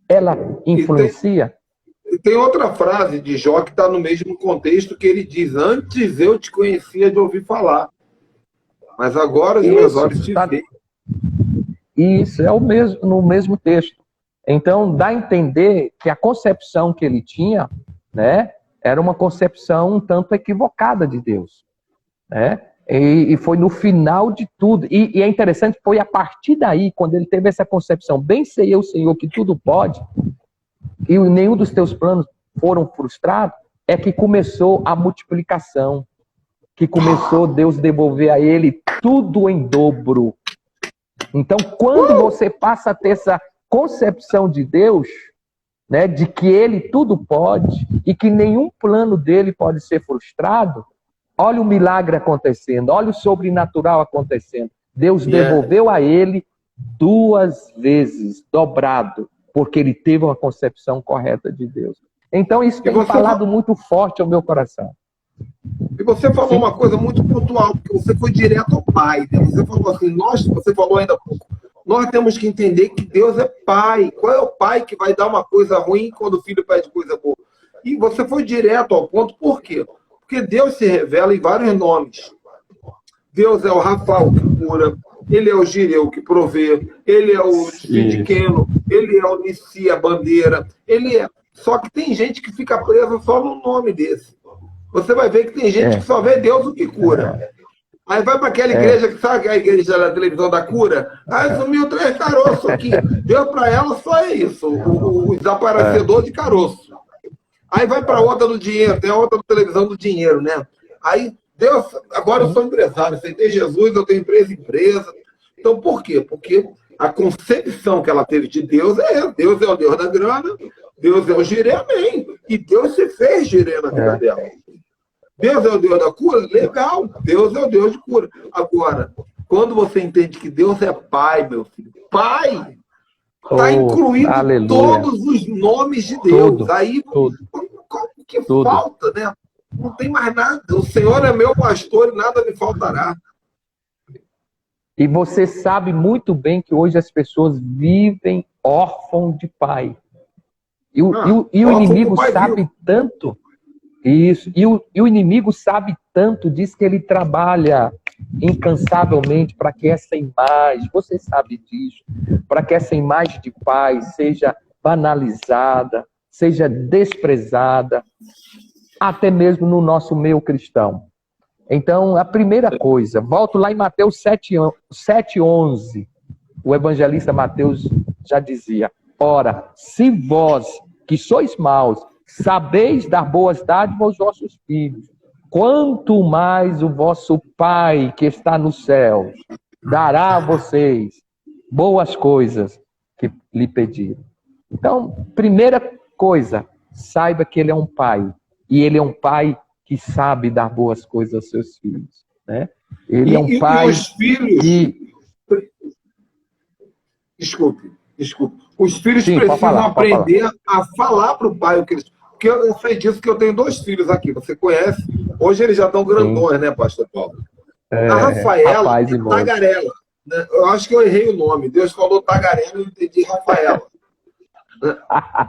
ela influencia? Tem outra frase de Jó que está no mesmo contexto, que ele diz: antes eu te conhecia de ouvir falar, mas agora os meus olhos te veem. Isso, é no mesmo texto. Então, dá a entender que a concepção que ele tinha, né, era uma concepção um tanto equivocada de Deus. Né? E foi no final de tudo. E é interessante, foi a partir daí, quando ele teve essa concepção: bem sei eu, Senhor, que tudo pode, e nenhum dos teus planos foram frustrados, é que começou a multiplicação, que começou Deus devolver a ele tudo em dobro. Então, quando você passa a ter essa concepção de Deus, né, de que ele tudo pode e que nenhum plano dele pode ser frustrado, olha o milagre acontecendo, olha o sobrenatural acontecendo. Deus devolveu a ele 2 vezes, dobrado, porque ele teve uma concepção correta de Deus. Então isso tem falado muito forte ao meu coração. E você falou uma coisa muito pontual, porque você foi direto ao Pai, né? Você falou assim: você falou ainda há pouco, nós temos que entender que Deus é Pai. Qual é o Pai que vai dar uma coisa ruim quando o filho pede coisa boa? E você foi direto ao ponto, por quê? Porque Deus se revela em vários nomes. Deus é o Rafael que cura, ele é o Gireu que provê, ele é o Sidiqueno, ele é o Nissi, a bandeira, ele é. Só que tem gente que fica presa só no nome desse. Você vai ver que tem gente que só vê Deus o que cura. Aí vai para aquela igreja, que sabe a igreja da televisão da cura? Aí sumiu 3 caroços aqui. Deus para ela só é isso, o desaparecedor de caroço. Aí vai para outra do dinheiro, tem a outra televisão do dinheiro, né? Aí Deus, agora eu sou empresário, aceitei Jesus, eu tenho empresa. Então por quê? Porque a concepção que ela teve de Deus é: Deus é o Deus da grana, Deus é o girê, amém. E Deus se fez girê na vida dela. Deus é o Deus da cura? Legal, Deus é o Deus de cura. Agora, quando você entende que Deus é Pai, meu filho, Pai, está incluído todos os nomes de Deus. Aí, o que falta, né? Não tem mais nada. O Senhor é meu pastor e nada me faltará. E você sabe muito bem que hoje as pessoas vivem órfãos de pai. E o inimigo sabe tanto. Isso. E o inimigo sabe tanto, diz que ele trabalha incansavelmente para que essa imagem, você sabe disso, para que essa imagem de pai seja banalizada, seja desprezada, até mesmo no nosso meio cristão. Então, a primeira coisa, volto lá em Mateus 7:11, o evangelista Mateus já dizia: ora, se vós, que sois maus, sabeis dar boas dádivas aos vossos filhos, quanto mais o vosso Pai que está nos céus dará a vocês boas coisas que lhe pediram. Então, primeira coisa, saiba que ele é um pai. E ele é um pai que sabe dar boas coisas aos seus filhos. Né? Ele é um pai os filhos... que... Desculpe. Os filhos precisam aprender a falar para o pai o que eles... Porque eu sei disso, que eu tenho 2 filhos aqui. Você conhece? Hoje eles já estão grandões, né, pastor Paulo? A Rafaela é tagarela. Né? Eu acho que eu errei o nome. Deus falou tagarela e eu entendi Rafaela.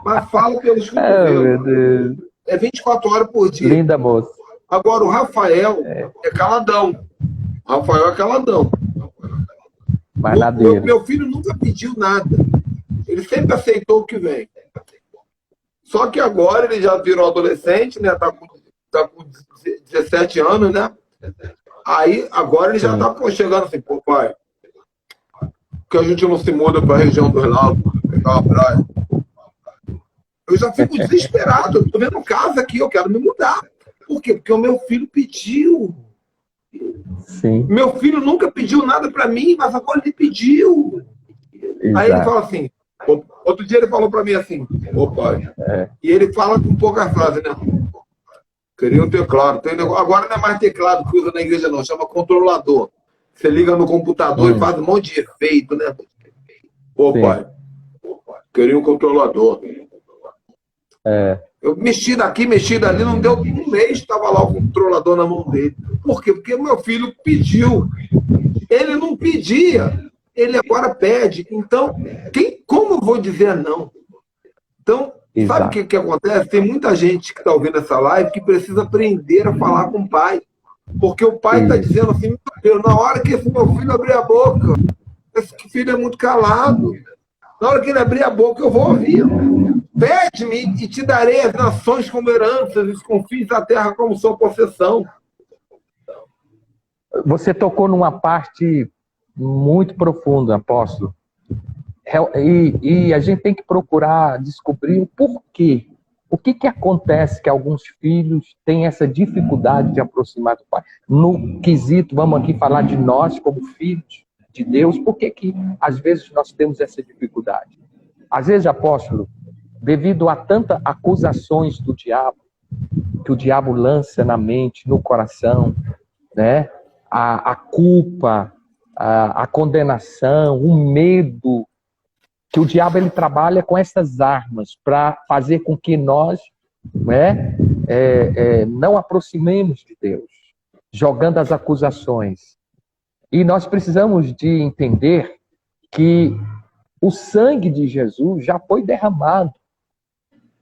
Mas fala pelos filhos. É 24 horas por dia. Linda moça. Agora, o Rafael é caladão. O Rafael é caladão. Meu filho nunca pediu nada. Ele sempre aceitou o que vem. Só que agora ele já virou adolescente, né? Tá com 17 anos, né? Aí, agora ele já tá chegando assim, pô, pai, que a gente não se muda para a região dos lagos, pegar uma praia. Eu já fico desesperado. Eu tô vendo casa aqui, eu quero me mudar. Por quê? Porque o meu filho pediu. Sim. Meu filho nunca pediu nada para mim, mas agora ele pediu. Exato. Aí ele fala assim, outro dia ele falou para mim assim, ô pai, e ele fala com poucas frases, né? Queria um teclado. Agora não é mais teclado que usa na igreja não, chama controlador. Você liga no computador e faz um monte de efeito, né? Ô pai, queria um controlador. Eu mexi daqui, mexi dali, não deu um mês, estava lá o controlador na mão dele. Por quê? Porque o meu filho pediu. Ele não pedia, ele agora pede. Então, como eu vou dizer não? Então, sabe o que acontece? Tem muita gente que está ouvindo essa live que precisa aprender a falar com o pai. Porque o pai está dizendo assim, meu Deus, na hora que esse meu filho abrir a boca, esse filho é muito calado. Na hora que ele abrir a boca, eu vou ouvir. Pede-me e te darei as nações como heranças, os confins da terra como sua possessão. Você tocou numa parte muito profunda, apóstolo. E a gente tem que procurar descobrir o porquê. O que acontece que alguns filhos têm essa dificuldade de aproximar do pai? No quesito, vamos aqui falar de nós como filhos de Deus, por que às vezes nós temos essa dificuldade? Às vezes, apóstolo, devido a tantas acusações do diabo, que o diabo lança na mente, no coração, né? A culpa, a condenação, o medo, que o diabo ele trabalha com essas armas para fazer com que nós não aproximemos de Deus, jogando as acusações. E nós precisamos de entender que o sangue de Jesus já foi derramado.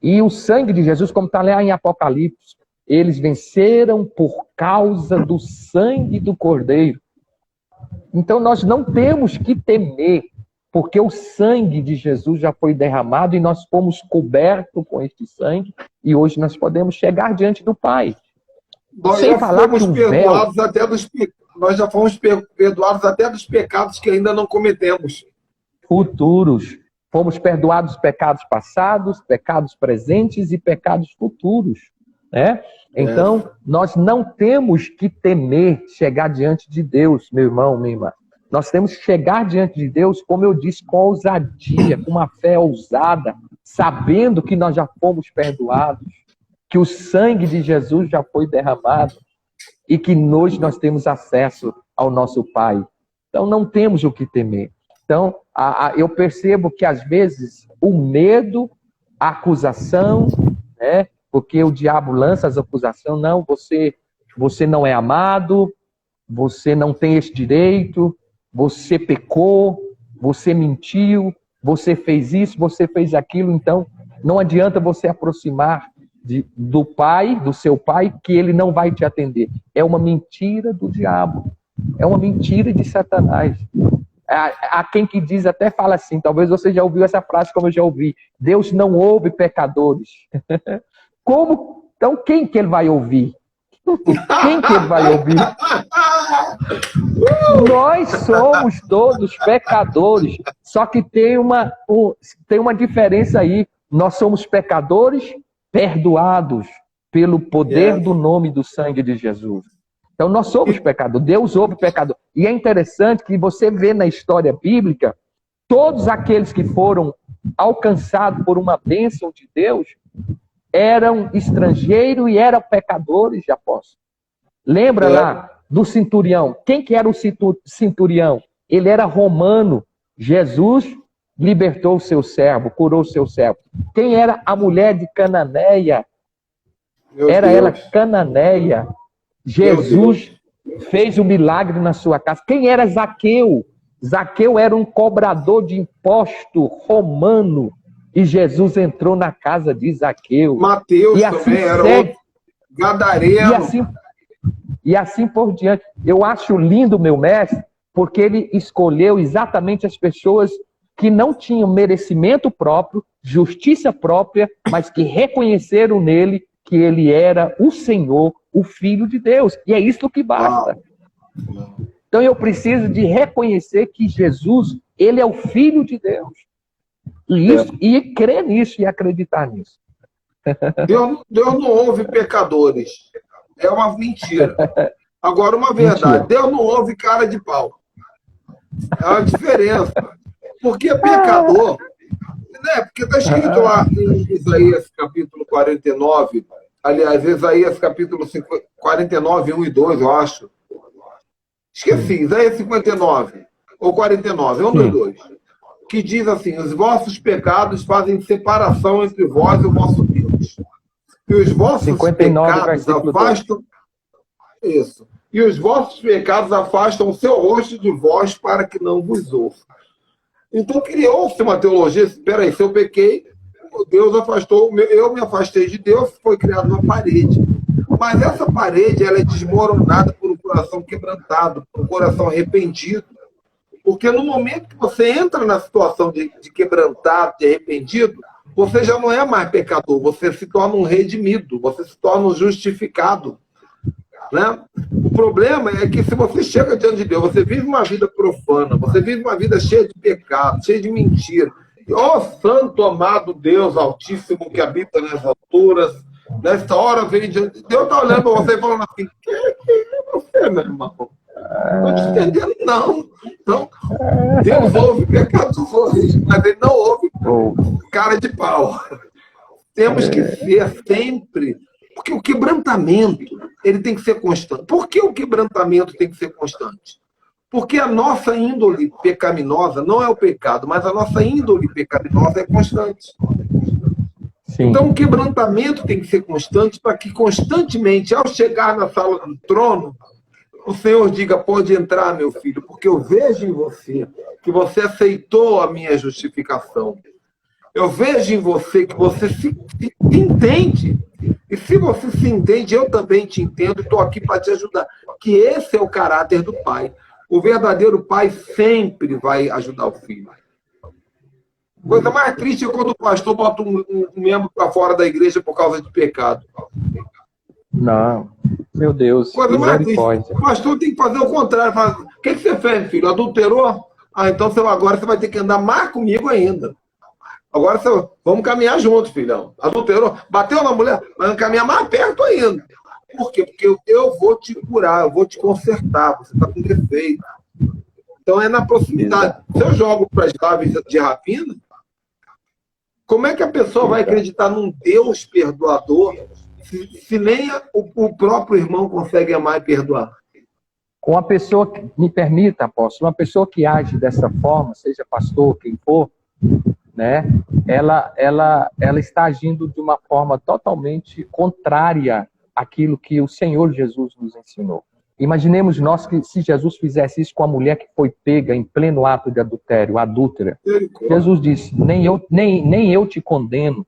E o sangue de Jesus, como está lá em Apocalipse, eles venceram por causa do sangue do Cordeiro. Então nós não temos que temer, porque o sangue de Jesus já foi derramado e nós fomos cobertos com este sangue e hoje nós podemos chegar diante do Pai. Nós já fomos perdoados até dos pecados. Nós já fomos perdoados até dos pecados que ainda não cometemos. Futuros. Fomos perdoados dos pecados passados, pecados presentes e pecados futuros. Né? Então, nós não temos que temer chegar diante de Deus, meu irmão, minha irmã. Nós temos que chegar diante de Deus, como eu disse, com ousadia, com uma fé ousada, sabendo que nós já fomos perdoados, que o sangue de Jesus já foi derramado e que hoje nós temos acesso ao nosso Pai. Então, não temos o que temer. Então, eu percebo que, às vezes, o medo, a acusação, né? Porque o diabo lança as acusações, não, você não é amado, você não tem esse direito, você pecou, você mentiu, você fez isso, você fez aquilo, então não adianta você aproximar do pai, do seu pai, que ele não vai te atender. É uma mentira do diabo, é uma mentira de Satanás. Há quem que diz, até fala assim, talvez você já ouviu essa frase como eu já ouvi, Deus não ouve pecadores. Como? Então quem que ele vai ouvir? Quem que ele vai ouvir? Nós somos todos pecadores, só que tem uma diferença aí. Nós somos pecadores perdoados pelo poder do nome do sangue de Jesus. Então nós somos pecadores, Deus ouve pecador. E é interessante que você vê na história bíblica, todos aqueles que foram alcançados por uma bênção de Deus, eram estrangeiros e eram pecadores, apóstolo. Lembra lá do centurião? Quem que era o centurião? Ele era romano. Jesus libertou o seu servo, curou o seu servo. Quem era a mulher de Cananeia? Era ela cananeia. Jesus fez um milagre na sua casa. Quem era Zaqueu? Zaqueu era um cobrador de imposto romano. E Jesus entrou na casa de Zaqueu. Mateus e assim também era outro gadareno. E assim por diante. Eu acho lindo, meu mestre, porque ele escolheu exatamente as pessoas que não tinham merecimento próprio, justiça própria, mas que reconheceram nele que ele era o Senhor, o Filho de Deus. E é isso que basta. Então eu preciso de reconhecer que Jesus, ele é o Filho de Deus. E crer nisso e acreditar nisso. Deus não ouve pecadores. É uma mentira. Agora, uma verdade. Mentira. Deus não ouve cara de pau. É uma diferença. Porque pecador... Né? Porque está escrito lá em Isaías capítulo 49, aliás, Isaías capítulo 49, 1 e 2, eu acho. Esqueci, Isaías 59, ou 49, 1 dos dois. Que diz assim: os vossos pecados fazem separação entre vós e o vosso Deus. E os vossos 59, pecados afastam... Isso. E os vossos pecados afastam o seu rosto de vós para que não vos ouça. Então criou-se uma teologia. Espera aí, se eu pequei, Deus afastou, eu me afastei de Deus, foi criada uma parede. Mas essa parede, ela é desmoronada por um coração quebrantado, por um coração arrependido. Porque no momento que você entra na situação de quebrantado, de arrependido, você já não é mais pecador, você se torna um redimido, você se torna um justificado. Né? O problema é que se você chega diante de Deus, você vive uma vida profana, você vive uma vida cheia de pecado, cheia de mentira. Ó santo amado Deus Altíssimo que habita nas alturas, nesta hora vem diante de Deus, está olhando para você e falando assim: quem é você, meu irmão? Não te entendendo, não. Então, Deus ouve pecadores, mas ele não ouve cara de pau. Temos que ser sempre... Porque o quebrantamento, ele tem que ser constante. Por que o quebrantamento tem que ser constante? Porque a nossa índole pecaminosa não é o pecado, mas a nossa índole pecaminosa é constante. Sim. Então o quebrantamento tem que ser constante para que constantemente, ao chegar na sala do trono, o Senhor diga: pode entrar, meu filho, porque eu vejo em você que você aceitou a minha justificação. Eu vejo em você que você se entende. E se você se entende, eu também te entendo e estou aqui para te ajudar. Que esse é o caráter do pai. O verdadeiro pai sempre vai ajudar o filho. Coisa mais triste é quando o pastor bota um membro para fora da igreja por causa de pecado. Não, meu Deus. Coisa mais triste. O pastor tem que fazer o contrário. O que você fez, filho? Adulterou? Ah, então agora você vai ter que andar mais comigo ainda. Agora vamos caminhar juntos, filhão. Adulterou, bateu na mulher, vamos caminhar mais perto ainda. Por quê? Porque eu vou te curar, eu vou te consertar, você está com defeito. Então é na proximidade. Se eu jogo para as aves de rapina, como é que a pessoa vai acreditar num Deus perdoador se nem o próprio irmão consegue amar e perdoar? Com a pessoa, me permita, apóstolo, uma pessoa que age dessa forma, seja pastor, quem for, né? Ela está agindo de uma forma totalmente contrária àquilo que o Senhor Jesus nos ensinou. Imaginemos nós que se Jesus fizesse isso com a mulher que foi pega em pleno ato de adultério, adúltera. Jesus disse: nem eu te condeno.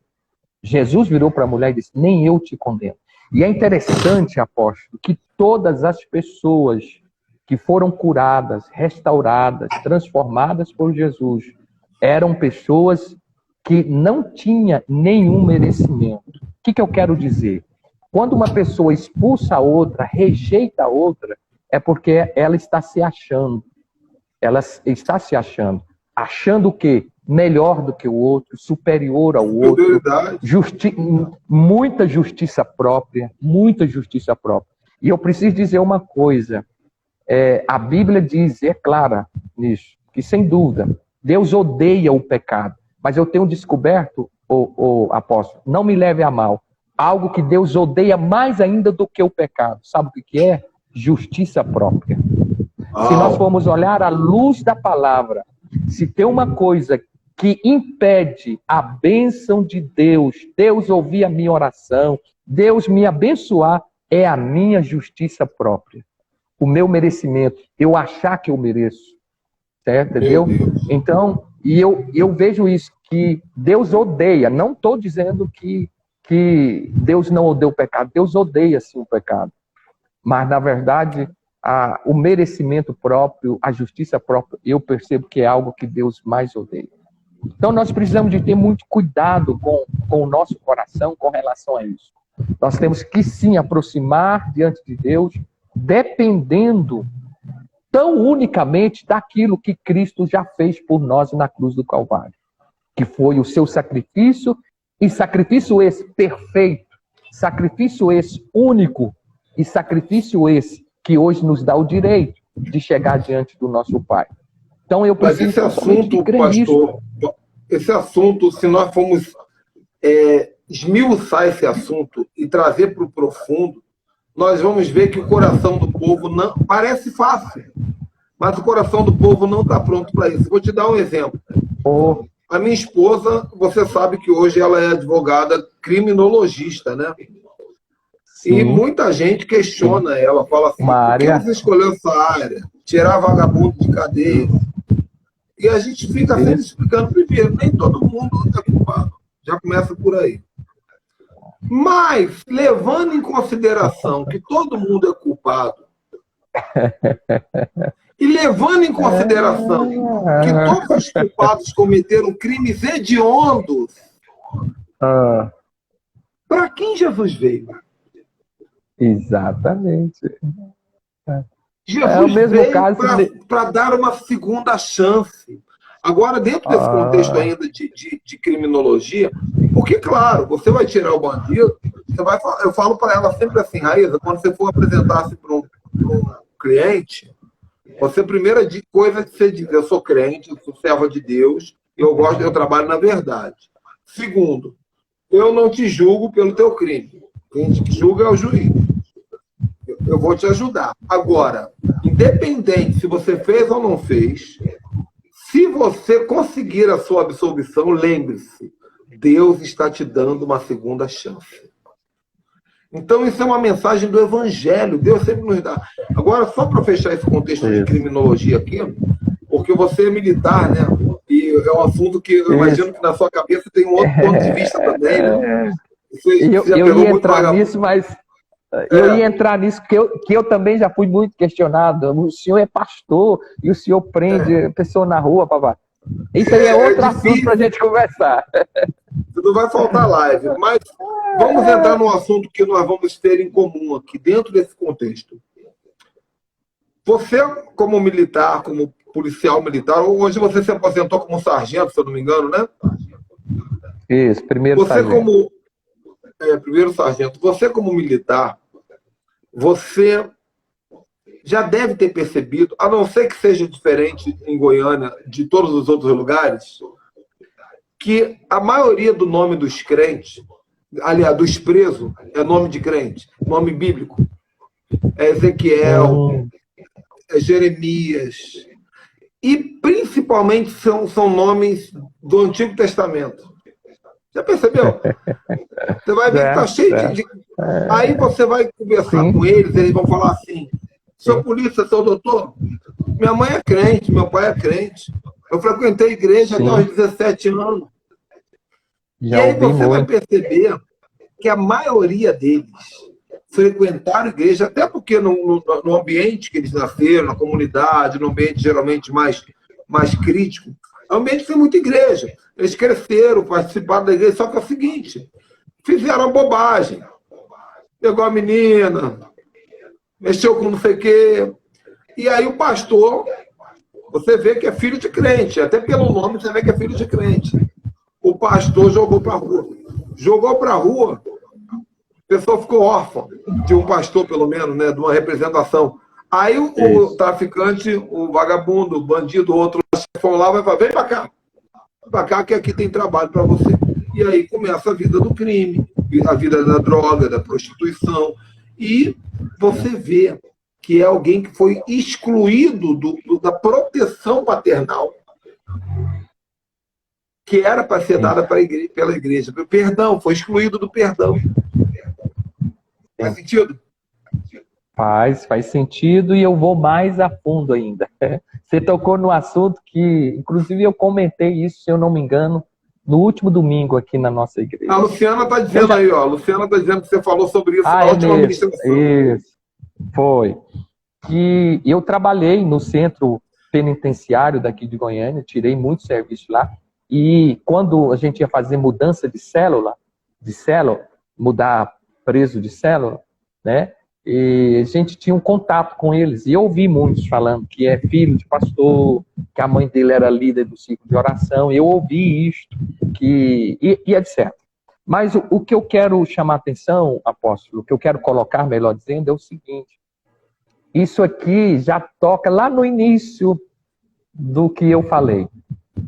Jesus virou para a mulher e disse: nem eu te condeno. E é interessante, apóstolo, que todas as pessoas que foram curadas, restauradas, transformadas por Jesus, eram pessoas que não tinham nenhum merecimento. O que eu quero dizer? Quando uma pessoa expulsa a outra, rejeita a outra, é porque ela está se achando. Ela está se achando. Achando o quê? Melhor do que o outro, superior ao outro. Muita justiça própria, muita justiça própria. E eu preciso dizer uma coisa. A Bíblia diz, é clara nisso, que sem dúvida, Deus odeia o pecado. Mas eu tenho descoberto, apóstolo, não me leve a mal, algo que Deus odeia mais ainda do que o pecado. Sabe o que é? Justiça própria. Se nós formos olhar à luz da palavra, se tem uma coisa que impede a bênção de Deus, Deus ouvir a minha oração, Deus me abençoar, é a minha justiça própria. O meu merecimento, eu achar que eu mereço. Certo? Entendeu? Então, e eu vejo isso, que Deus odeia. Não estou dizendo que Deus não odeia o pecado. Deus odeia, sim, o pecado. Mas, na verdade, o merecimento próprio, a justiça própria, eu percebo que é algo que Deus mais odeia. Então, nós precisamos de ter muito cuidado com o nosso coração com relação a isso. Nós temos que, sim, aproximar diante de Deus, dependendo tão unicamente daquilo que Cristo já fez por nós na cruz do Calvário, que foi o seu sacrifício, e sacrifício esse perfeito, sacrifício esse único, e sacrifício esse que hoje nos dá o direito de chegar diante do nosso Pai. Então eu preciso. Mas esse assunto, pastor, esse assunto, se nós formos esmiuçar esse assunto e trazer para o profundo, nós vamos ver que o coração do povo não parece fácil, mas o coração do povo não está pronto para isso. Vou te dar um exemplo. A minha esposa, você sabe que hoje ela é advogada criminologista, né? Sim. E muita gente questiona ela, fala assim, por que você escolheu essa área? Tirar vagabundo de cadeia. E a gente fica sempre explicando, primeiro, nem todo mundo é culpado. Já começa por aí. Mas, levando em consideração que todo mundo é culpado, e levando em consideração que todos os culpados cometeram crimes hediondos, para quem Jesus veio? Exatamente. Jesus veio para dar uma segunda chance. Agora, dentro desse contexto ainda de criminologia, porque, claro, você vai tirar o bandido, eu falo para ela sempre assim, Raíza, quando você for apresentar-se para um cliente, você, primeira coisa que você diz, eu sou crente, eu sou serva de Deus, eu trabalho na verdade. Segundo, eu não te julgo pelo teu crime. Quem te julga é o juiz. Eu vou te ajudar. Agora, independente se você fez ou não fez, se você conseguir a sua absolvição, lembre-se, Deus está te dando uma segunda chance. Então, isso é uma mensagem do Evangelho. Deus sempre nos dá. Agora, só para fechar esse contexto de criminologia aqui, porque você é militar, né? E é um assunto que eu imagino que na sua cabeça tem um outro ponto de vista também, né? Eu ia entrar nisso, mas eu ia entrar nisso, que eu também já fui muito questionado. O senhor é pastor e o senhor prende pessoa na rua, papai. Isso aí é outro assunto para a gente conversar. Não vai faltar live, mas vamos entrar num assunto que nós vamos ter em comum aqui, dentro desse contexto. Você, como militar, como policial militar, hoje você se aposentou como sargento, se eu não me engano, né? Isso, primeiro sargento. Primeiro sargento. Você, como militar, você já deve ter percebido, a não ser que seja diferente em Goiânia de todos os outros lugares, que a maioria do nome dos crentes, aliás, dos presos, é nome de crente, nome bíblico. É Ezequiel, é Jeremias. E, principalmente, são nomes do Antigo Testamento. Já percebeu? Você vai ver que está cheio de... Aí você vai conversar com eles vão falar assim, sou polícia, sou doutor, minha mãe é crente, meu pai é crente. Eu frequentei a igreja até aos 17 anos. E aí você vai perceber que a maioria deles frequentaram a igreja, até porque no ambiente que eles nasceram, na comunidade, no ambiente geralmente mais crítico, é um ambiente que tem muita igreja. Eles cresceram, participaram da igreja, só que é o seguinte, fizeram bobagem. Pegou a menina, mexeu com não sei o quê. E aí o pastor, você vê que é filho de crente, até pelo nome você vê que é filho de crente. O pastor jogou para a rua. Jogou para a rua, a pessoa ficou órfã de um pastor, pelo menos, né, de uma representação. Aí o traficante, o vagabundo, o bandido, o outro chefão lá, vai falar, vem para cá que aqui tem trabalho para você. E aí começa a vida do crime, a vida da droga, da prostituição. E você vê que é alguém que foi excluído da proteção paternal que era para ser dada pela igreja. O perdão, foi excluído do perdão. Faz sentido? Faz sentido, e eu vou mais a fundo ainda. Você tocou no assunto que, inclusive, eu comentei isso, se eu não me engano, no último domingo aqui na nossa igreja. A Luciana está dizendo aí, ó. A Luciana está dizendo que você falou sobre isso na última ministração. Isso, foi. E eu trabalhei no centro penitenciário daqui de Goiânia, tirei muito serviço lá, e quando a gente ia fazer mudança de célula, mudar preso de célula, né? E a gente tinha um contato com eles. E eu ouvi muitos falando que é filho de pastor, que a mãe dele era líder do ciclo de oração. Eu ouvi isto, e etc. Mas o que eu quero chamar a atenção, apóstolo, o que eu quero colocar, melhor dizendo, é o seguinte. Isso aqui já toca lá no início do que eu falei.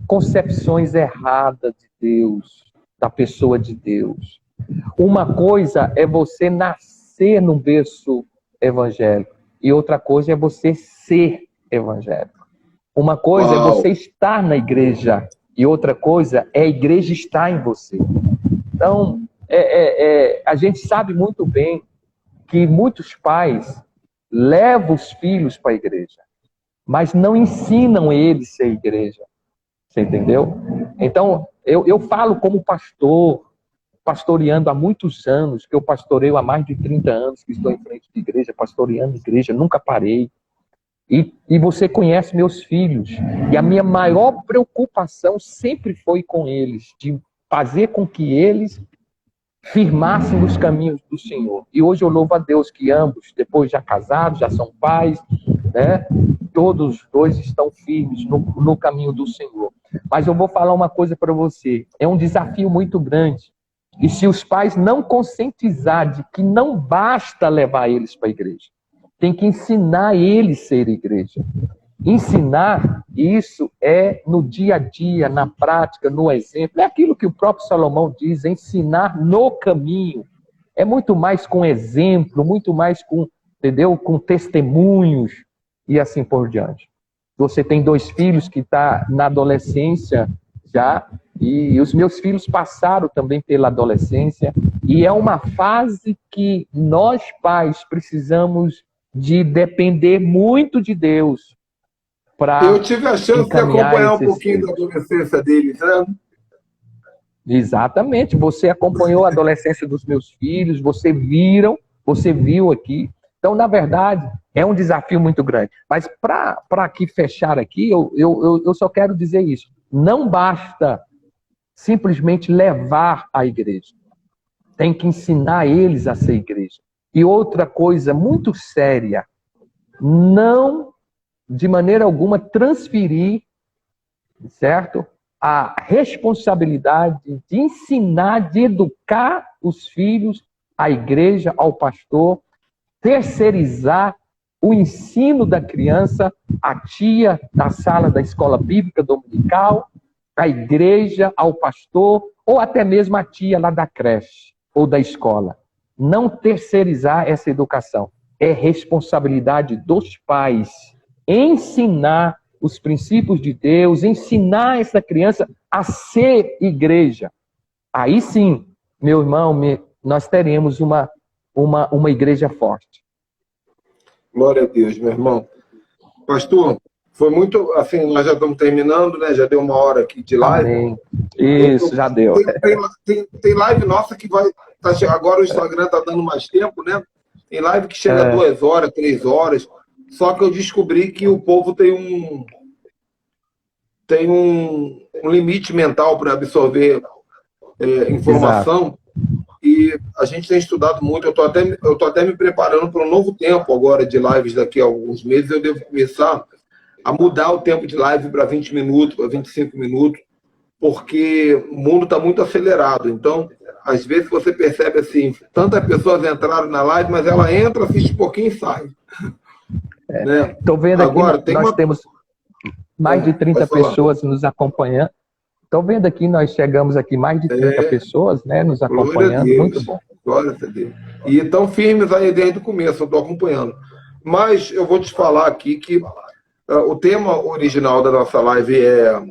Concepções erradas de Deus, da pessoa de Deus. Uma coisa é você nascer num berço evangélico e outra coisa é você ser evangélico. Uma coisa é você estar na igreja e outra coisa é a igreja estar em você. Então, a gente sabe muito bem que muitos pais levam os filhos para a igreja, mas não ensinam eles a ser igreja. Você entendeu? Então, eu falo como pastor, pastoreando há muitos anos, que eu pastoreio há mais de 30 anos, que estou em frente de igreja, pastoreando igreja, nunca parei. E você conhece meus filhos. E a minha maior preocupação sempre foi com eles, de fazer com que eles firmassem nos caminhos do Senhor. E hoje eu louvo a Deus que ambos, depois já casados, já são pais, né? Todos os dois estão firmes no caminho do Senhor. Mas eu vou falar uma coisa para você. É um desafio muito grande. E se os pais não conscientizar de que não basta levar eles para a igreja, tem que ensinar eles a ser igreja. Ensinar, isso é no dia a dia, na prática, no exemplo. É aquilo que o próprio Salomão diz, ensinar no caminho. É muito mais com exemplo, muito mais com, entendeu? Com testemunhos e assim por diante. Você tem 2 filhos que estão na adolescência já, e os meus filhos passaram também pela adolescência, e é uma fase que nós pais precisamos de depender muito de Deus. Eu tive a chance de acompanhar um pouquinho da adolescência deles, né? Exatamente, você acompanhou a adolescência dos meus filhos, você viu aqui. Então, na verdade, é um desafio muito grande. Mas para aqui fechar aqui, eu só quero dizer isso. Não basta simplesmente levar à igreja. Tem que ensinar eles a ser igreja. E outra coisa muito séria, não, de maneira alguma, transferir, certo? A responsabilidade de ensinar, de educar os filhos, à igreja, ao pastor, terceirizar o ensino da criança, a tia da sala da escola bíblica dominical, à igreja, ao pastor, ou até mesmo a tia lá da creche ou da escola. Não terceirizar essa educação. É responsabilidade dos pais ensinar os princípios de Deus, ensinar essa criança a ser igreja. Aí sim, meu irmão, nós teremos uma igreja forte. Glória a Deus, meu irmão. Pastor, foi muito, assim, nós já estamos terminando, né? Já deu 1 hora aqui de live. Amém. Isso, já deu. Tem live nossa que vai... agora o Instagram está dando mais tempo, né? Tem live que chega a 2 horas, 3 horas. Só que eu descobri que o povo tem um limite mental para absorver informação. Exato. E a gente tem estudado muito. Eu tô até me preparando para um novo tempo agora de lives. Daqui a alguns meses eu devo começar a mudar o tempo de live para 20 minutos, para 25 minutos, porque o mundo está muito acelerado. Então, às vezes você percebe assim, tantas pessoas entraram na live, mas ela entra, assiste um pouquinho e sai. Estou vendo aqui, agora, nós temos mais de 30 pessoas nos acompanhando. Estou vendo aqui, nós chegamos aqui, mais de 30 pessoas, né, nos acompanhando. Muito bom. Glória a Deus. E estão firmes aí desde o começo, eu estou acompanhando. Mas eu vou te falar aqui que o tema original da nossa live é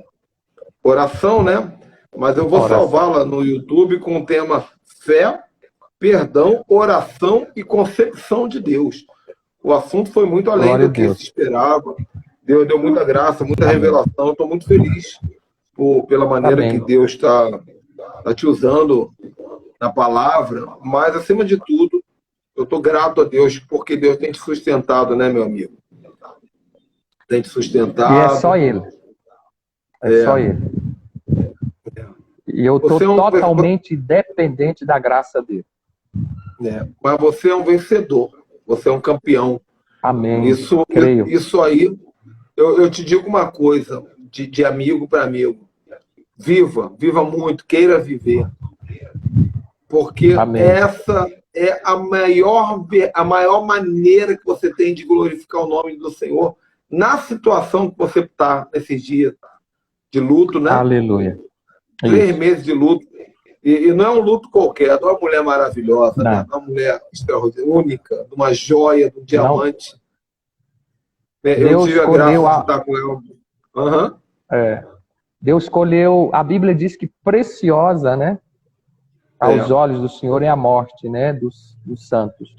oração, né? Mas eu vou salvá-la no YouTube com o tema fé, perdão, oração e concepção de Deus. O assunto foi muito além do que se esperava. Deu muita graça, muita revelação. Estou muito feliz pela maneira que Deus está te usando na palavra. Mas, acima de tudo, eu estou grato a Deus, porque Deus tem te sustentado, né, meu amigo? Tem te sustentado. E é só Ele. Só Ele. E eu estou totalmente dependente da graça dele. Mas você é um vencedor. Você é um campeão. Amém. Isso, Creio. isso aí, eu te digo uma coisa, de amigo para amigo. Viva muito, queira viver. Porque Amém. essa é a maior maneira que você tem de glorificar o nome do Senhor na situação que você está nesses dias de luto, né? Aleluia. 3 Isso. meses de luto. E não é um luto qualquer, é de uma mulher maravilhosa, Não. né? De uma mulher extraordinária, única, de uma joia, de um diamante. Eu Deus tive a graça escolheu de estar com ela. Aham. Deus escolheu, a Bíblia diz que preciosa, né? Aos olhos do Senhor é a morte, né? Dos santos.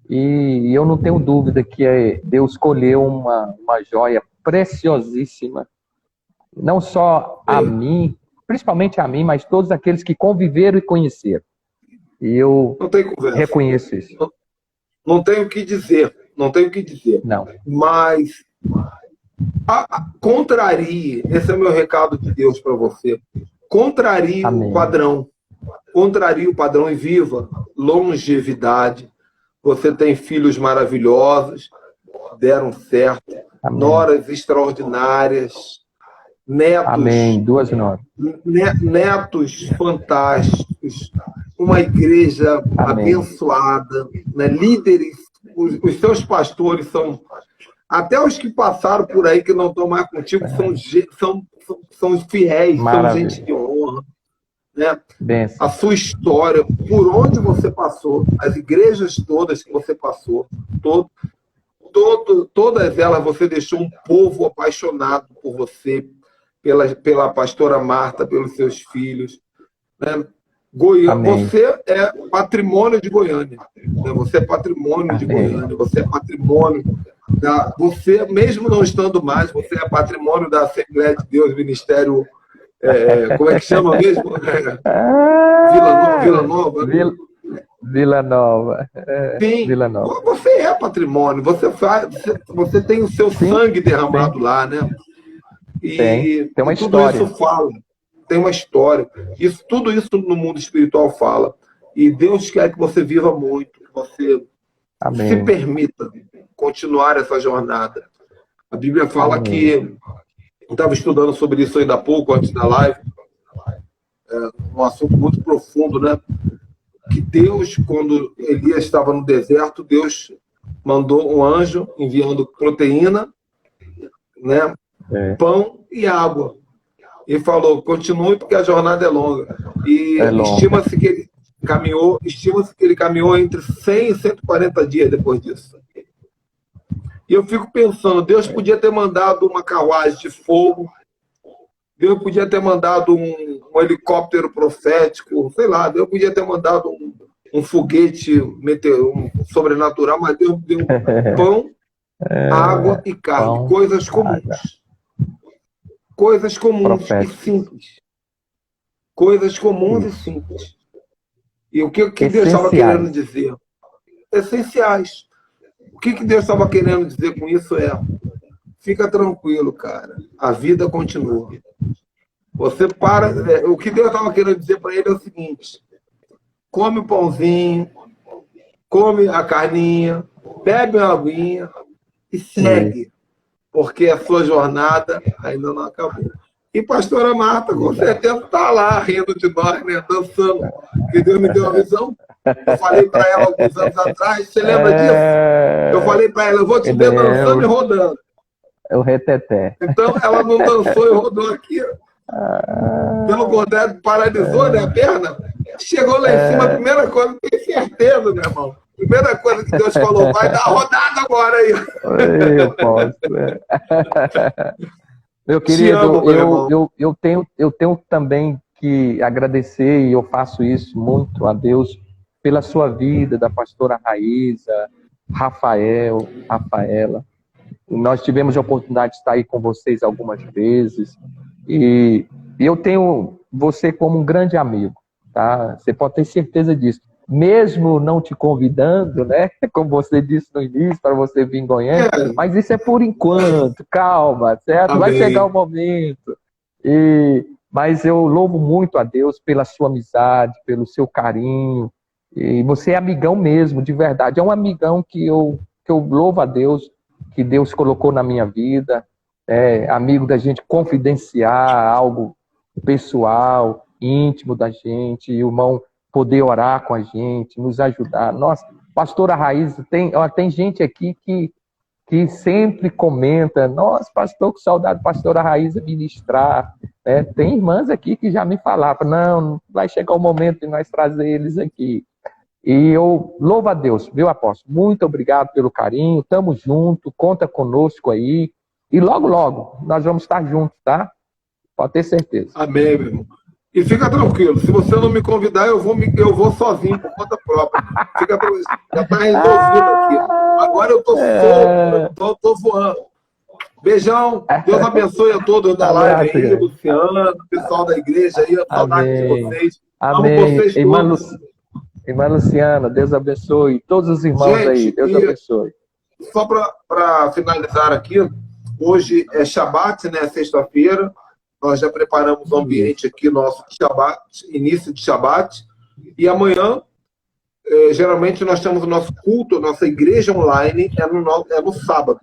E eu não tenho dúvida que Deus escolheu uma joia preciosíssima, não só a mim, principalmente a mim, mas todos aqueles que conviveram e conheceram. E eu Não tem conversa. reconheço isso. Não tenho o que dizer. Não tenho o que dizer. Não. Mas contrarie, esse é o meu recado de Deus para você. Contrarie Amém. o padrão. Contrarie o padrão e viva longevidade. Você tem filhos maravilhosos, deram certo, Amém. noras extraordinárias, netos, Amém. 2 noras. netos fantásticos, uma igreja Amém. abençoada, né? Líderes, os seus pastores são, até os que passaram por aí que não estão mais contigo, são fiéis, Maravilha. são gente de honra. Né? Benção. A sua história, por onde você passou, as igrejas todas que você passou, todas elas você deixou um povo apaixonado por você, pela pastora Marta, pelos seus filhos. Né? Amém. Você é patrimônio de Goiânia. Né? Você é patrimônio de Amém. Goiânia. Você é patrimônio você, mesmo não estando mais, você é patrimônio da Assembleia de Deus, Ministério. Como é que chama mesmo? Vila Nova. Vila Nova. Sim, Vila Nova. você é patrimônio, você tem o seu sangue derramado lá, né? Tem uma tudo história. isso fala, tem uma história. Tudo isso no mundo espiritual fala. E Deus quer que você viva muito, que você Amém. se permita continuar essa jornada. A Bíblia fala que eu estava estudando sobre isso ainda há pouco, antes da live, um assunto muito profundo, né? Que Deus, quando Elias estava no deserto, Deus mandou um anjo enviando proteína, né? Pão e água. E falou, continue porque a jornada é longa. E estima-se que ele caminhou entre 100 e 140 dias depois disso. E eu fico pensando, Deus podia ter mandado uma carruagem de fogo, Deus podia ter mandado um helicóptero profético, sei lá, Deus podia ter mandado um foguete sobrenatural, mas Deus deu pão, água e carne, pão, coisas comuns. água. Coisas comuns Profético. e simples. Coisas comuns e simples. E o que Deus estava querendo dizer? Essenciais. O que Deus estava querendo dizer com isso fica tranquilo, cara. A vida continua. Você para... o que Deus estava querendo dizer para ele é o seguinte. Come o pãozinho, come a carninha, bebe uma aguinha e segue. Porque a sua jornada ainda não acabou. E pastora Marta, com certeza, está lá rindo de nós, né? Dançando. Que Deus me deu uma visão. Eu falei para ela alguns anos atrás, você lembra disso? Eu falei para ela, eu vou te ver dançando e rodando. É o reteté. Então, ela não dançou e rodou aqui. Pelo contrário, paralisou, né, a perna. Chegou lá em cima, a primeira coisa, tenho certeza, meu irmão. Primeira coisa que Deus falou, vai dar rodada agora aí. Eu posso. Meu querido, eu tenho também que agradecer, e eu faço isso muito a Deus, pela sua vida, da pastora Raíza, Rafaela. Nós tivemos a oportunidade de estar aí com vocês algumas vezes, e eu tenho você como um grande amigo, tá? Você pode ter certeza disso. Mesmo não te convidando, né? Como você disse no início, para você vir em Goiânia, mas isso é por enquanto, calma, certo? Amém. Vai chegar o momento. Mas eu louvo muito a Deus pela sua amizade, pelo seu carinho, E você é amigão mesmo, de verdade. É um amigão que eu louvo a Deus, que Deus colocou na minha vida. É amigo da gente confidenciar algo pessoal, íntimo da gente, e o irmão poder orar com a gente, nos ajudar. Nossa, pastora Raíza, tem gente aqui que sempre comenta, nossa, pastor, que saudade, pastora Raíza ministrar. Tem irmãs aqui que já me falavam, não, vai chegar o momento de nós trazer eles aqui. E eu louvo a Deus, viu, apóstolo? Muito obrigado pelo carinho, estamos juntos, conta conosco aí. E logo, logo, nós vamos estar juntos, tá? Pode ter certeza. Amém, meu irmão. E fica tranquilo, se você não me convidar, eu vou sozinho, por conta própria. Fica tranquilo, já está resolvido aqui. Agora eu estou solto, tô voando. Beijão, Deus abençoe a todos da live aí, Luciana, pessoal da igreja aí, saudade de vocês. Amém. Amo vocês todos. Irmã Luciana, Deus abençoe. Todos os irmãos, gente, aí, Deus abençoe. Só para finalizar aqui, hoje é Shabat, né? Sexta-feira. Nós já preparamos o ambiente aqui, nosso Shabat, início de Shabat. E amanhã, geralmente, nós temos o nosso culto, nossa igreja online, é no sábado,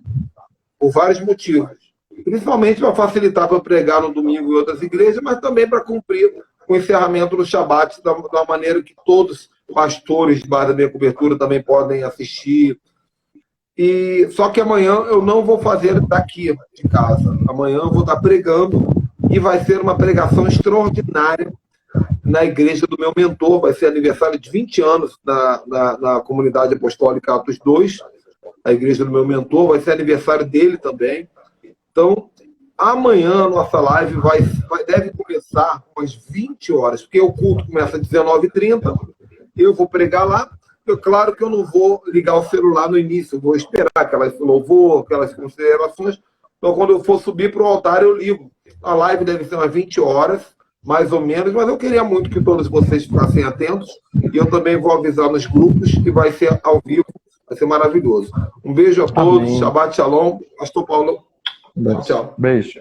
por vários motivos. Principalmente para facilitar para pregar no domingo em outras igrejas, mas também para cumprir o encerramento do Shabat da maneira que todos pastores de Barra da Minha Cobertura também podem assistir. Só que amanhã eu não vou fazer daqui de casa. Amanhã eu vou estar pregando e vai ser uma pregação extraordinária na igreja do meu mentor. Vai ser aniversário de 20 anos na comunidade apostólica Atos 2, a igreja do meu mentor. Vai ser aniversário dele também. Então, amanhã a nossa live deve começar às 20 horas, porque o culto começa às 19h30. Eu vou pregar lá. Claro que eu não vou ligar o celular no início, eu vou esperar aquelas louvor, aquelas considerações. Então, quando eu for subir para o altar, eu ligo. A live deve ser umas 20 horas, mais ou menos, mas eu queria muito que todos vocês ficassem atentos. E eu também vou avisar nos grupos que vai ser ao vivo, vai ser maravilhoso. Um beijo a todos, Shabbat Shalom, Pastor Paulo. Tchau. Beijo.